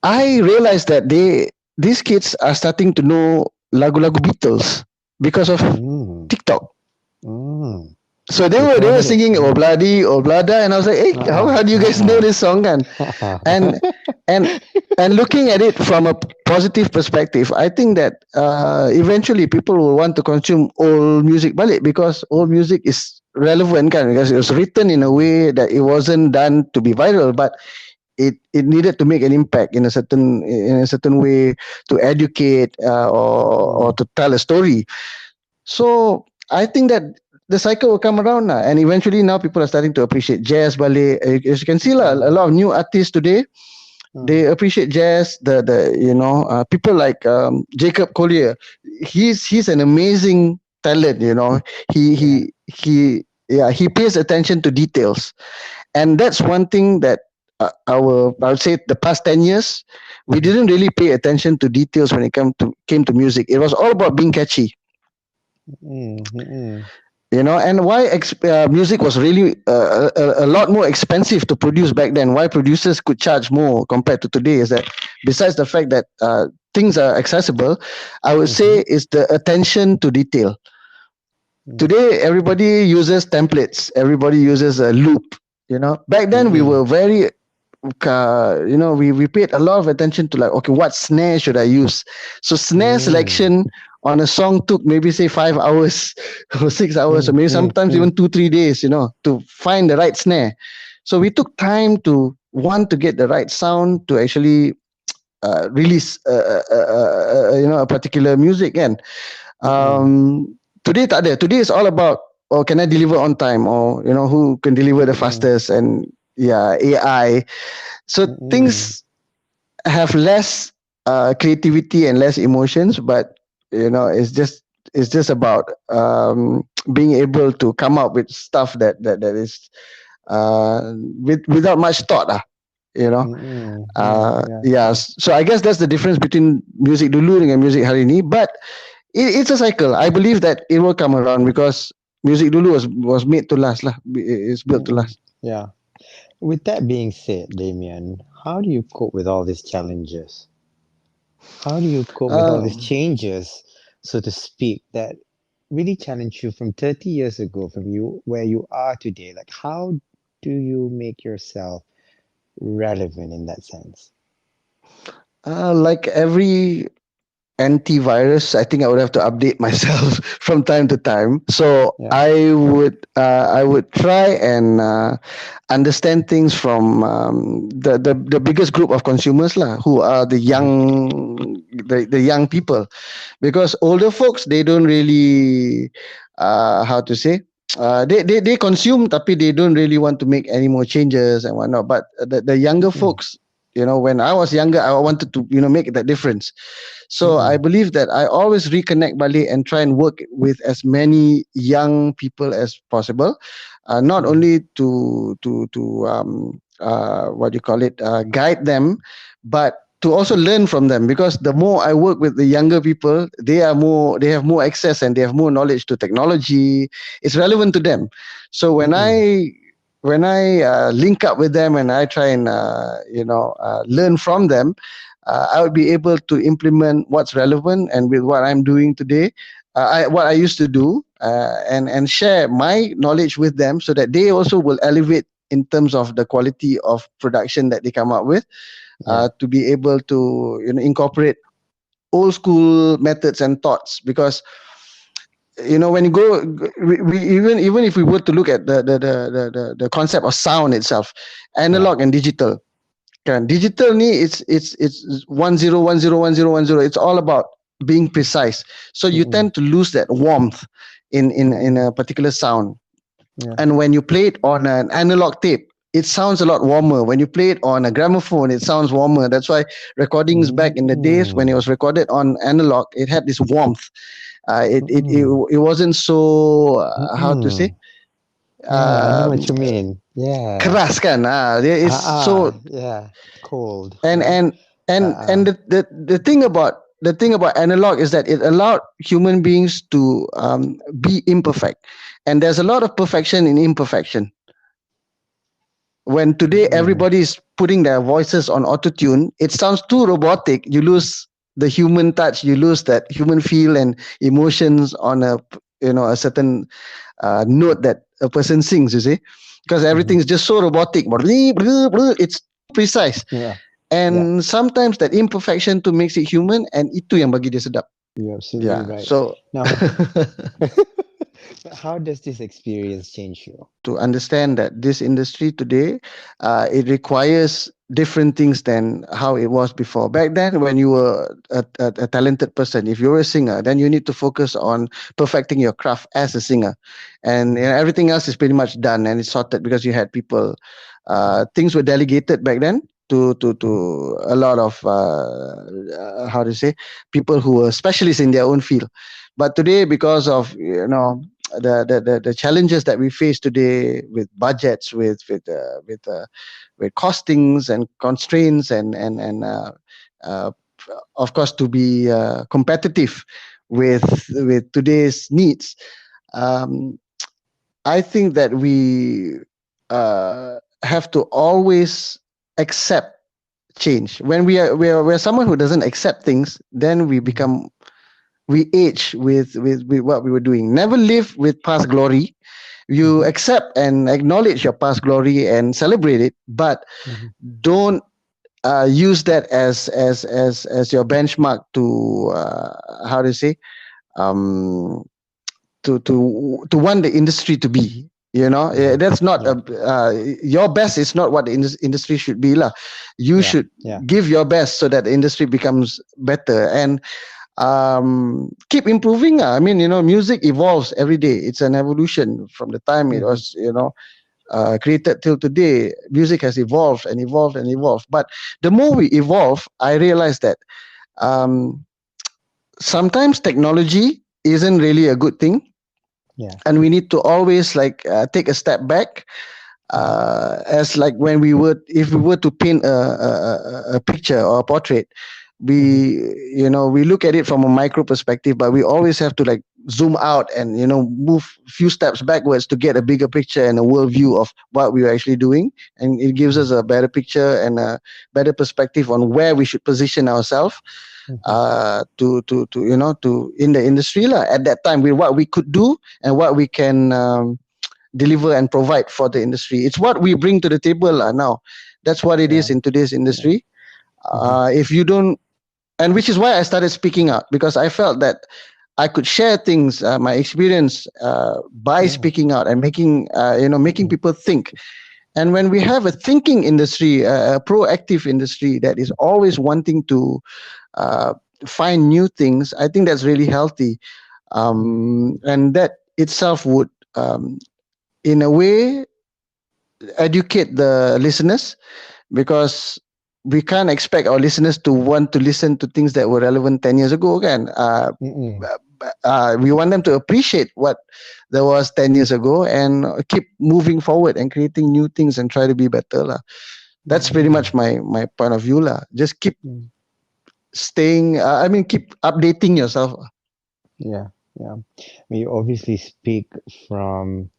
I realized that these kids are starting to know lagu-lagu Beatles because of Mm. TikTok. Mm. So they were Diplomatic. singing Mm. Obladi Oblada, and I was like, hey, how do you guys know this song? And and and looking at it from a positive perspective, I think that eventually people will want to consume old music balik, because old music is relevant, kan, because it was written in a way that it wasn't done to be viral, but it needed to make an impact in a certain way, to educate, or Mm. to tell a story. So I think that the cycle will come around now, and eventually now people are starting to appreciate jazz, ballet. As you can see, a Mm. lot of new artists today, Mm. they appreciate jazz. People like Jacob Collier. He's an amazing talent. He Yeah. he he yeah, he pays attention to details, and that's one thing that I would say the past 10 years we Mm-hmm. didn't really pay attention to details when it came to music. It was all about being catchy. Mm-hmm. And why music was really a lot more expensive to produce back then, why producers could charge more compared to today, is that besides the fact that things are accessible, I would Mm-hmm. say is the attention to detail. Mm. Today everybody uses templates, everybody uses a loop. Back then we Mm-mm. were very we paid a lot of attention to, like, okay, what snare should I use? So snare Mm. selection on a song took maybe say 5 hours or 6 hours, or Mm. maybe Mm. sometimes Mm. even 2-3 days, to find the right snare. So we took time to want to get the right sound to actually release a particular music. And Mm-mm. today tak ada. Today is all about, oh, can I deliver on time, or who can deliver the Mm-mm. fastest, and yeah, AI. So Mm-mm. things have less creativity and less emotions, but it's just about being able to come up with stuff that is without much thought, you know. Mm-mm. Yeah. Yeah. Yeah, Yeah. so I guess that's the difference between music dulu and music hari ni. But it's a cycle. I believe that it will come around, because music dulu was made to last lah. It's built to Mm-mm. last. Yeah. With that being said, Damien, how do you cope with all these challenges? How do you cope with all these Um, changes, so to speak, that really challenge you from 30 years ago, from you where you are today? Like, how do you make yourself relevant in that sense? like every antivirus, I think I would have to update myself from time to time. So Yeah. I would try and understand things from the biggest group of consumers lah, who are Mm-hmm. the young people, because older folks, they don't really how to say, they consume, tapi they don't really want to make any more changes and whatnot. But the younger Mm-mm. folks, when I was younger, I wanted to make that difference. So I Mm-mm. believe that I always reconnect Bali and try and work with as many young people as possible, not Mm-mm. only to what do you call it, guide them, but to also learn from them, because the more I work with the younger people, they have more access and they have more knowledge to technology. It's relevant to them. So Mm-mm. when I link up with them and I try and learn from them, I would be able to implement what's relevant and with what I'm doing today, what I used to do, and share my knowledge with them, so that they also will elevate in terms of the quality of production that they come up with, Yeah. to be able to incorporate old school methods and thoughts. Because when you go, even if we were to look at the concept of sound itself, Yeah. analog and digital. Digital ni, it's 10101010. It's all about being precise. So you Mm-mm. tend to lose that warmth in Mm-mm. a particular sound. Yeah. And when you play it on an analog tape, it sounds a lot warmer. When you play it on a gramophone, it sounds warmer. That's why recordings back in the days, when it Mm-mm. was recorded on analog, it had this warmth. Mm-mm. It wasn't so, how to say, Mm-mm. Yeah, I know um, what you mean. Yeah. keras kan. It's so. Yeah. Cold, and right? and and Uh-uh. and the thing about analog is that it allowed human beings to be imperfect, and there's a lot of perfection in imperfection. When today Mm. everybody is putting their voices on autotune, it sounds too robotic. You lose the human touch, you lose that human feel and emotions on a certain note that a person sings, you see, because Mm-hmm. everything is just so robotic. It's too precise. Yeah. Yeah. And sometimes that imperfection to makes it human, and itu yang bagi dia sedap. You're absolutely Yeah. right. So Now, how does this experience change you? to understand that this industry today, it requires different things than how it was before. Back then, when you were a talented person, if you're a singer, then you need to focus on perfecting your craft as a singer, and Mm-hmm. everything else is pretty much done and it's sorted because you had people. Things were delegated back then to Mm-hmm. a lot of how to say, people who were specialists in their own field. But today, because of the challenges that we face today with budgets, with costings and constraints, and uh, of course, to be competitive with today's needs. um, I think that we have to always accept change. When we're someone who doesn't accept things, then Mm-hmm. we age with what we were doing. Never live with past glory. You Mm-hmm. accept and acknowledge your past glory and celebrate it, but Mm-hmm. don't use that as your benchmark to how to say, um, to want the industry to be. Mm-hmm. That's not Yeah. your best is not what the industry should be lah. You Yeah. should Yeah. give your best so that the industry becomes better, and keep improving. I mean, music evolves every day. It's an evolution from the time it Mm-hmm. was created till today. Music has evolved and evolved and evolved, but the more we evolve, I realize that um, sometimes technology isn't really a good thing, Yeah. and we need to always like take a step back, Mm-hmm. as like when we were if we were to paint a picture or a portrait, Mm-hmm. we look at it from a micro perspective, but we always have to like zoom out and move a few steps backwards to get a bigger picture and a world view of what we are actually doing, and it gives us Mm-hmm. a better picture and a better perspective on where we should position ourselves Mm-hmm. to in the industry lah, at that time, with what we could do and what we can deliver and provide for the industry. It's what we bring to the table now. That's what it is Yeah. in today's Yeah. industry. Mm-hmm. If you don't, and which is why I started speaking out, because I felt that I could share things, my experience, by Yeah. speaking out and making Mm-hmm. people think. And when we have a thinking industry, a proactive industry that is always wanting to uh, find new things, I think that's really healthy. And that itself would, in a way, educate the listeners, because we can't expect our listeners to want to listen to things that were relevant 10 years ago again. Mm-hmm. We want them to appreciate what there was 10 years ago and keep moving forward and creating new things and try to be better lah. That's pretty Mm-hmm. much my point of view lah. Just keep Mm-hmm. staying, keep updating yourself. Yeah. Yeah. You obviously speak from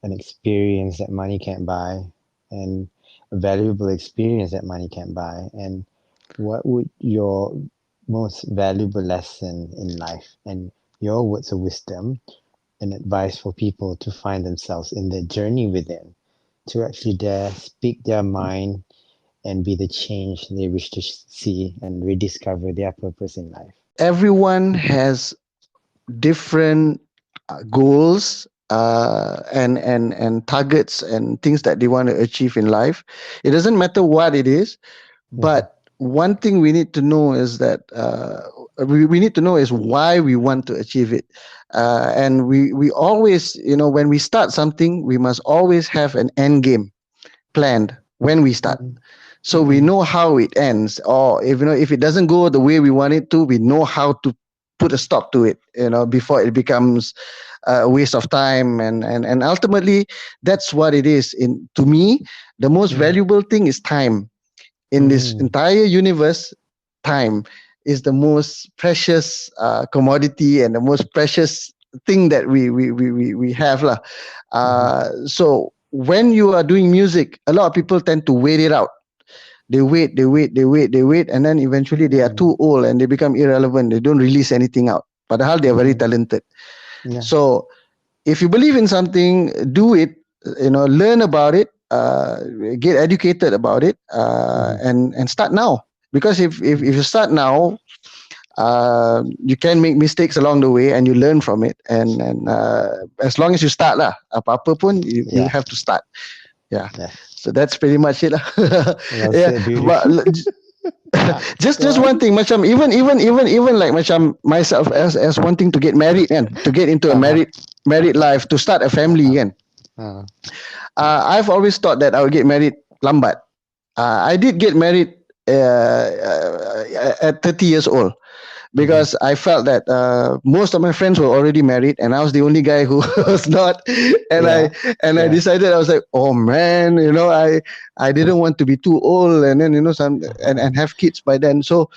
an experience that money can't buy, and a valuable experience that money can't buy. And what would your most valuable lesson in life and your words of wisdom and advice for people to find themselves in their journey within, to actually dare speak their mind and be the change they wish to see and rediscover their purpose in life? Everyone has different goals, and targets and things that they want to achieve in life. It doesn't matter what it is, Mm-hmm. but one thing we need to know is that we need to know is why we want to achieve it. And we always, when we start something, we must always have an end game planned when we start, Mm-hmm. so we Mm-hmm. know how it ends, or if it doesn't go the way we want it to, we know how to put a stop to it, before it becomes a waste of time, and ultimately that's what it is. In To me, the most valuable thing is time. In this Mm-hmm. entire universe, time is the most precious commodity and the most precious thing that we have lah. Mm-hmm. So when you are doing music, a lot of people tend to wait it out. They wait, and then eventually they are Mm. too old and they become irrelevant. They don't release anything out. But they are very Mm-mm. talented. Yeah. So if you believe in something, do it. Learn about it. Get educated about it, Mm-hmm. and start now. Because if you start now, you can make mistakes along the way and you learn from it. And as long as you start lah, apa-apa pun you Yeah. have to start. Yeah. Yes. So that's pretty much it lah. Well Yeah. said. But Beautiful. Go just one on. thing, macam even like macam myself as wanting to get married and to get into a Uh-huh. married life, to start a family Uh-huh. kan. Uh-huh. I've always thought that I would get married lambat. I did get married at 30 years old, Mm-hmm. because I felt that most of my friends were already married and I was the only guy who was not. And I Yeah. and I Yeah. decided, I was like, oh man, I didn't want to be too old, and then some and have kids by then. So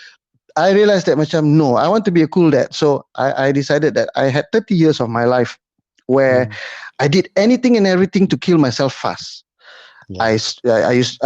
I realized that macam, no, I want to be a cool dad. So I decided that I had 30 years of my life where Mm. I did anything and everything to kill myself fast. Yeah. I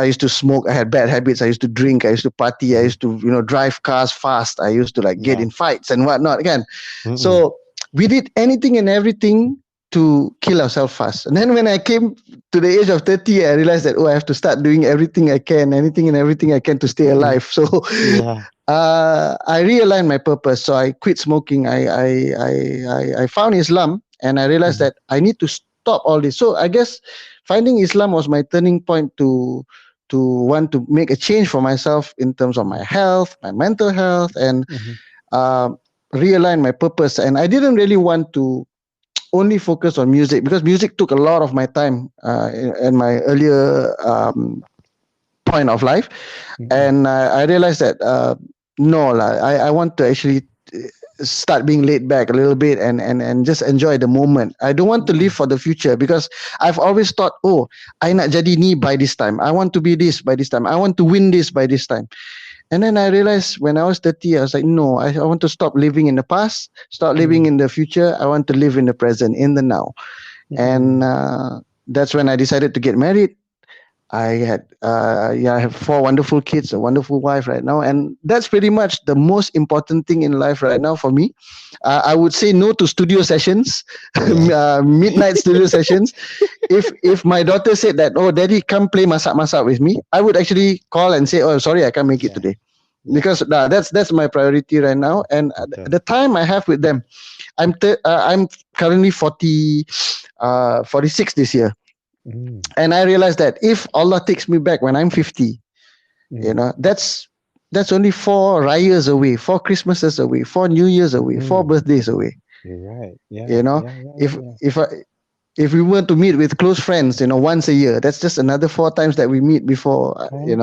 used to smoke. I had bad habits. I used to drink. I used to party. I Mm-hmm. used to drive cars fast. I used to like get Yeah. in fights and whatnot. Again, Mm-mm. so we did anything and everything to kill ourselves fast. And then when I came to the age of 30, I realized that, I have to start doing everything I can, anything and everything I can to stay Mm. alive. So Yeah. I realigned my purpose. So I quit smoking. I found Islam, and I realized Mm-hmm. that I need to stop all this. So I guess finding Islam was my turning point to want to make a change for myself in terms of my health, my mental health, and Mm-hmm. uh, realign my purpose. And I didn't really want to only focus on music, because music took a lot of my time in my earlier point of life. Mm-mm. And I realized that no lah, I want to actually start being laid back a little bit, and just enjoy the moment. I don't want to live Mm-mm. for the future, because I've always thought, I nak jadi ni by this time. I want to be this by this time. I want to win this by this time. And then I realized when I was 30, I was like, no, I want to stop living in the past, start living Mm. in the future. I want to live in the present, in the now. And Mm-mm. that's when I decided to get married. I have 4 wonderful kids, a wonderful wife right now, and that's pretty much the most important thing in life right now for me. I would say no to studio sessions, Yes. midnight studio sessions. If my daughter said that, oh daddy, come play masak masak with me, I would actually call and say, oh sorry, I can't make it Yeah. today, Yeah. because that's my priority right now. And So. the time I have with them, I'm currently 46 this year. Mm. And I realized that if Allah takes me back when I'm 50, Mm. that's only 4 Rayas away, 4 Christmases away, 4 New Years away, four Mm. birthdays away. You're right. Yeah. You know, Yeah. Yeah. if Yeah. Yeah. if I if we were to meet with close friends, once a year, that's just another 4 times that we meet before Right.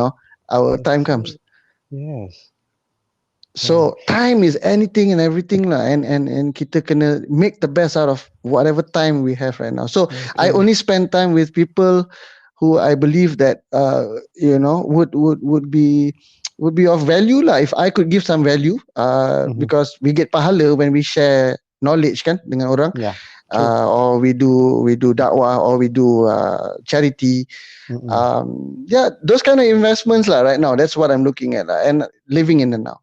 our That's time comes. it. Yes. Yeah. So time is anything and everything lah, and kita kena make the best out of whatever time we have right now. So I Okay. only spend time with people who I believe that would be of value lah. If I could give some value, Mm-hmm. because we get pahala when we share knowledge kan dengan orang, Yeah. True. or we do dakwah, or we do charity. Mm-mm. Yeah, those kind of investments lah. Right now, that's what I'm looking at lah, and living in the now.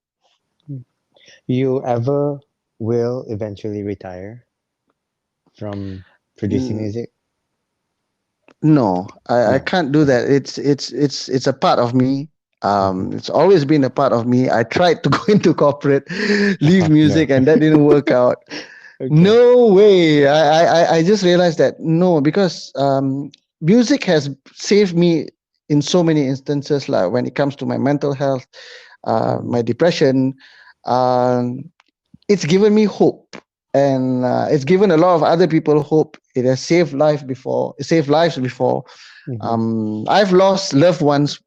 You ever will eventually retire from producing Mm, music? No, I No. can't do that. It's a part of me. Mm-hmm. It's always been a part of me. I tried to go into corporate, leave No. music, and that didn't work out. Okay. No way. I just realized that no, because music has saved me in so many instances. Like when it comes to my mental health, Mm-hmm. my depression, um, it's given me hope, and it's given a lot of other people hope. It has saved lives before. Mm-hmm. I've lost loved ones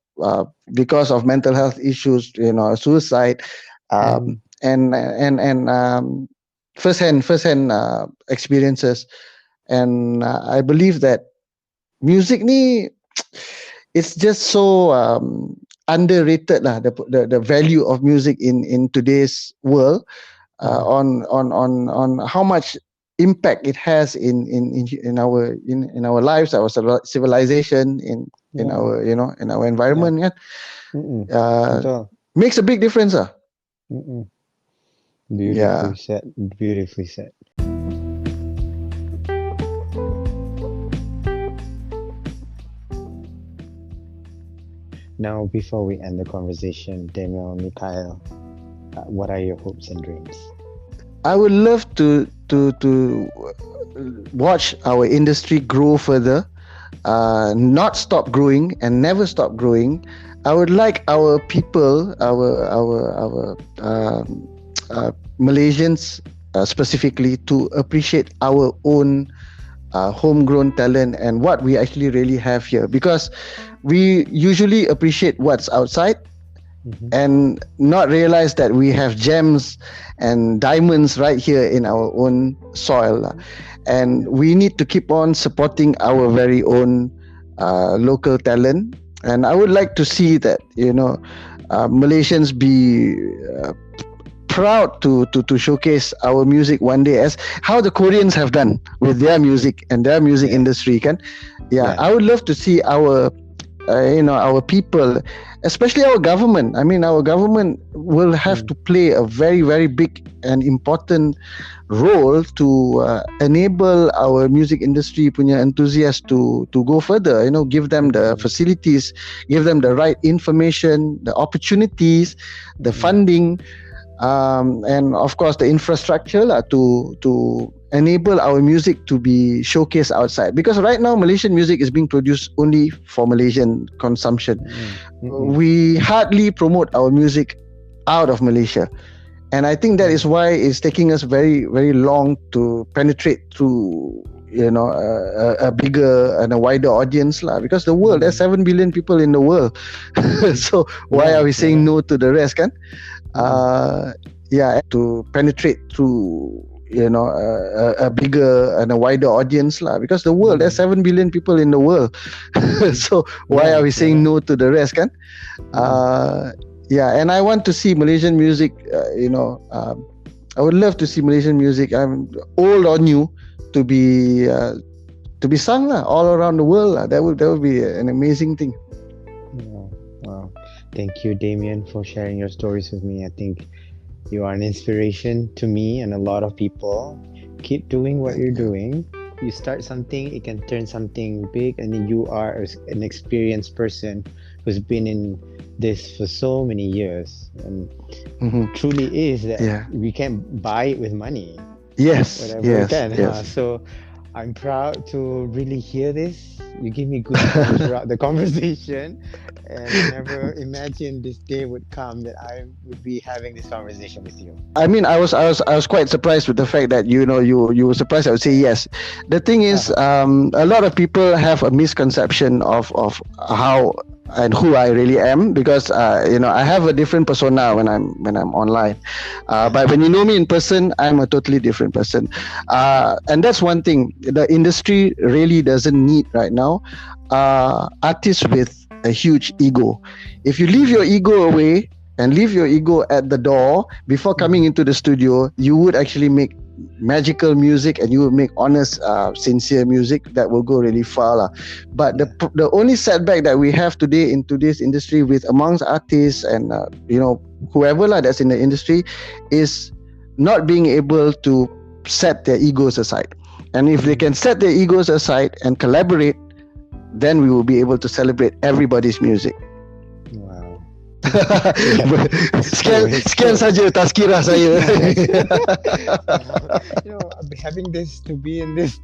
because of mental health issues, suicide, Mm. and first hand experiences. And I believe that music ni, it's just so underrated lah, the value of music in today's world, Mm. on how much impact it has in our lives, our civilization, in Yeah. our in our Yeah. environment, yeah, Mm-mm. uh, Betul. makes a big difference. Mm-mm. Yeah. Beautifully said. Beautifully said. Now, before we end the conversation, Damian Mikhail, what are your hopes and dreams? I would love to watch our industry grow further, not stop growing and never stop growing. I would like our people, our Malaysians specifically, to appreciate our own homegrown talent and what we actually really have here, because we usually appreciate what's outside Mm-hmm. and not realize that we have gems and diamonds right here in our own soil. And Yeah. we need to keep on supporting our very own local talent. And I would like to see that, Malaysians be proud to showcase our music one day, as how the Koreans have done with their music and their music Yeah. industry. Yeah, Yeah. I would love to see our people, especially our government. I mean, our government will have Mm. to play a very, very big and important role to enable our music industry punya enthusiasts to go further. Give them the Mm-mm. facilities, give them the right information, the opportunities, the Mm-mm. funding, and of course the infrastructure to enable our music to be showcased outside, because right now Malaysian music is being produced only for Malaysian consumption. Mm-mm. Mm-mm. We hardly promote our music out of Malaysia, and I think that is Mm. why it's taking us very, very long to penetrate through a bigger and a wider audience lah, because the world, there's Mm. 7 billion people in the world. So why are Yeah. we saying Yeah. no to the rest, kan? Mm-mm. Yeah, to penetrate through a bigger and a wider audience lah, because the world, there's Mm. 7 billion people in the world. So why are Yeah. we saying Yeah. no to the rest, kan? Mm-mm. Yeah, and I want to see Malaysian music, I would love to see Malaysian music, old or new, to be sung lah, all around the world lah. That would be an amazing thing. Wow. Wow. Thank you, Damien, for sharing your stories with me. I think you are an inspiration to me and a lot of people. Keep doing what you're doing. You start something, it can turn something big, and you are an experienced person who's been in this for so many years. And Mm-hmm. truly is that Yeah. we can buy it with money, Yes. whatever we Yes. can. Yes. So I'm proud to really hear this. You give me goosebumps throughout the conversation, and I never imagined this day would come that I would be having this conversation with you. I mean, I was quite surprised with the fact that you were surprised I would say yes. The thing is, a lot of people have a misconception of how and who I really am, because I have a different persona when I'm online, but when you know me in person, I'm a totally different person, and that's one thing the industry really doesn't need right now, artists with a huge ego. If you leave your ego away and leave your ego at the door before coming into the studio, you would actually make magical music, and you will make honest, sincere music that will go really far lah. But the only setback that we have today in today's industry, with amongst artists and whoever lah that's in the industry, is not being able to set their egos aside. And if they can set their egos aside and collaborate, then we will be able to celebrate everybody's music. Wow. Sekian saja tazkirah saya. Having this to be in this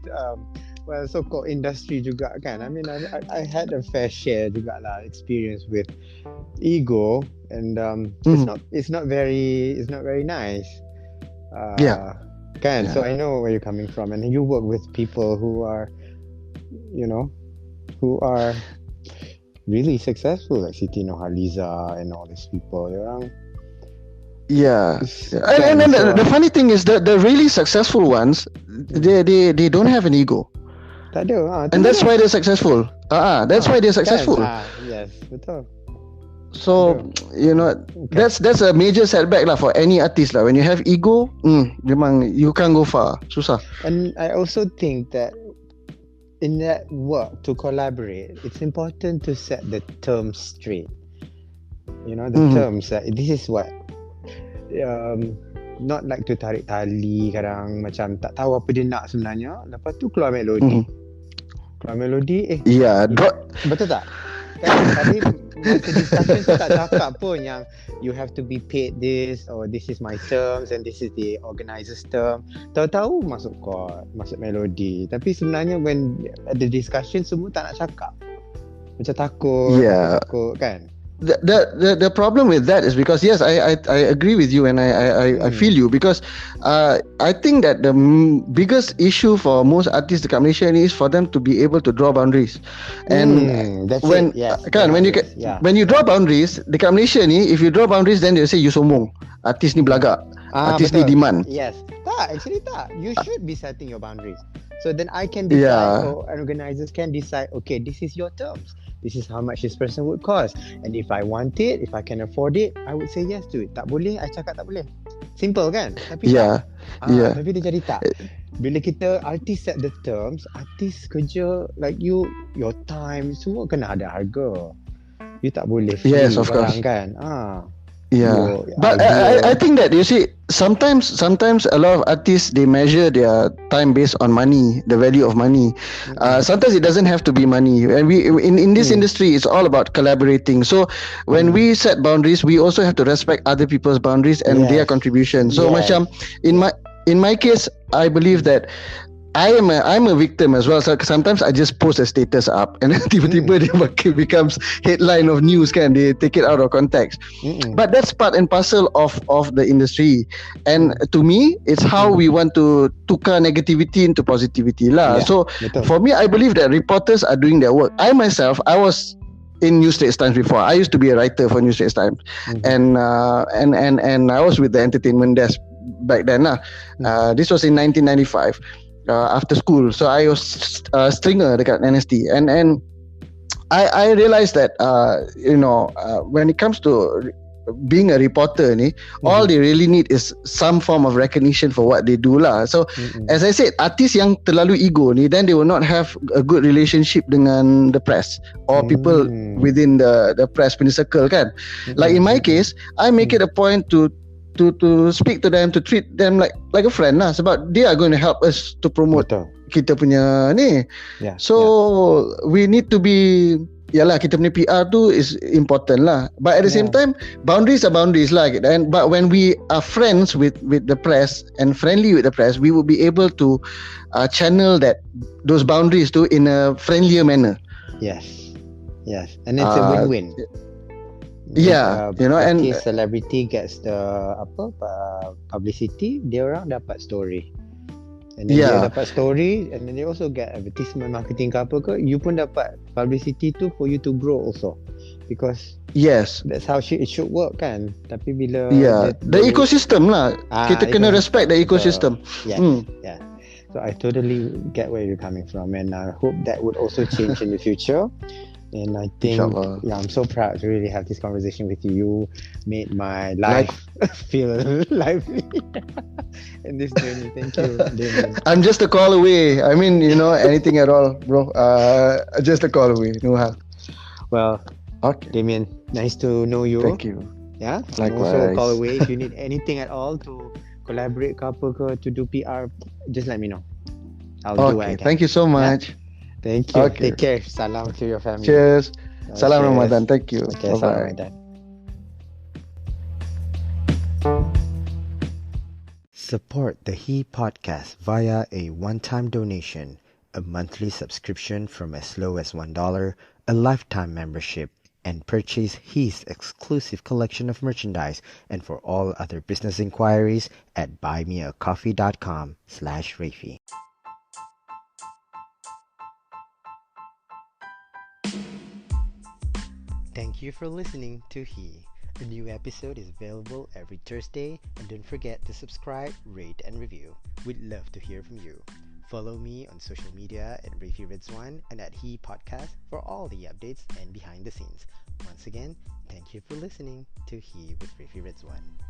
so-called industry juga kan. I mean, I had a fair share juga lah experience with ego, and it's not very nice. Yeah. Kan. So I know where you're coming from, and you work with people who are really successful, like Siti Nurhaliza and all these people. Yeah. And then the funny thing is that the really successful ones, they don't have an ego. Tak ada. And that's why they're successful. That's why they're successful. Yes, betul. So True. Okay. that's a major setback lah for any artist lah. When you have ego, memang you can't go far. Susah. And I also think that in that work to collaborate, it's important to set the terms straight. The terms that this is what not like to tarik tali, kadang macam tak tahu apa dia nak sebenarnya, lepas tu keluar melodi. Yeah, betul tak? Kan tadi masa discussion tu tak cakap pun yang you have to be paid this, or this is my terms and this is the organizer's term. Tahu-tahu masuk chord, masuk melodi, tapi sebenarnya when ada discussion semua tak nak cakap, macam takut kan. The problem with that is because yes, I agree with you, and I feel you, because I think that the biggest issue for most artists dekat Malaysia ni is for them to be able to draw boundaries. And that's when it. Yes, when you draw boundaries dekat Malaysia ni, if you draw boundaries, then they say you sombong, artis ni belagak, artis ni demand. Yes, actually you should be setting your boundaries, so then I can decide, or organizers can decide, okay, this is your terms, this is how much this person would cost, and if I want it, if I can afford it, I would say yes to it. Tak boleh, I cakap tak boleh. Simple kan? Tapi tapi dia jadi tak. Bila kita artis set the terms, artis kerja like your time semua kena ada harga. You tak boleh free barang kan. Yeah, but I think that you see sometimes a lot of artists, they measure their time based on money, the value of money. Sometimes it doesn't have to be money, and we in this industry it's all about collaborating. So when we set boundaries, we also have to respect other people's boundaries and their contribution. So macam in my case, I believe that I'm a victim as well. So sometimes I just post a status up, and then tiba-tiba dia becomes headline of news, kan? They take it out of context. But that's part and parcel of the industry. And to me, it's how we want to tukar negativity into positivity lah. So for me, I believe that reporters are doing their work. I myself, I was in New Straits Times before. I used to be a writer for New Straits Times, and I was with the entertainment desk back then lah. This was in 1995. After school, so I was stringer dekat NST, and I realized that when it comes to being a reporter ni, all they really need is some form of recognition for what they do lah. So as I said, artis yang terlalu ego ni, then they will not have a good relationship dengan the press or people within the press punya circle, kan. Like in my case, I make it a point to speak to them, to treat them like a friend lah, sebab they are going to help us to promote kita punya ni. So we need to be, yalah, kita punya PR tu is important lah, but at the same time, boundaries are boundaries lah. But when we are friends with the press and friendly with the press, we will be able to channel those boundaries to in a friendlier manner. Yes, and it's a win-win. And celebrity gets the publicity, dia orang dapat story, and then dia dapat story, and then they also get advertisement, marketing ke apa ke, you pun dapat publicity tu for you to grow also, because that's how it should work, kan. Tapi bila the ecosystem lah, kita kena respect the ecosystem. So I totally get where you're coming from, and I hope that would also change in the future. And I think, I'm so proud to really have this conversation with you. You made my life feel lively in this journey. Thank you, Damian. I'm just a call away. I mean, anything at all, bro. Just a call away. No help. Well, Damian, nice to know you. Thank you. Yeah, likewise. Also call away if you need anything at all to collaborate ke apa ke, to do PR. Just let me know. I'll do what I can. Thank you so much. Thank you. Take care. Salam to your family. Cheers. Salam Ramadan. Thank you. Okay, salam Ramadan. Support the He Podcast via a one-time donation, a monthly subscription from as low as $1, a lifetime membership, and purchase He's exclusive collection of merchandise. And for all other business inquiries, at buymeacoffee.com/Rafi. Thank you for listening to He. A new episode is available every Thursday, and don't forget to subscribe, rate, and review. We'd love to hear from you. Follow me on social media at Rafi Rizwan and at He Podcast for all the updates and behind the scenes. Once again, thank you for listening to He with Riffy Rizwan.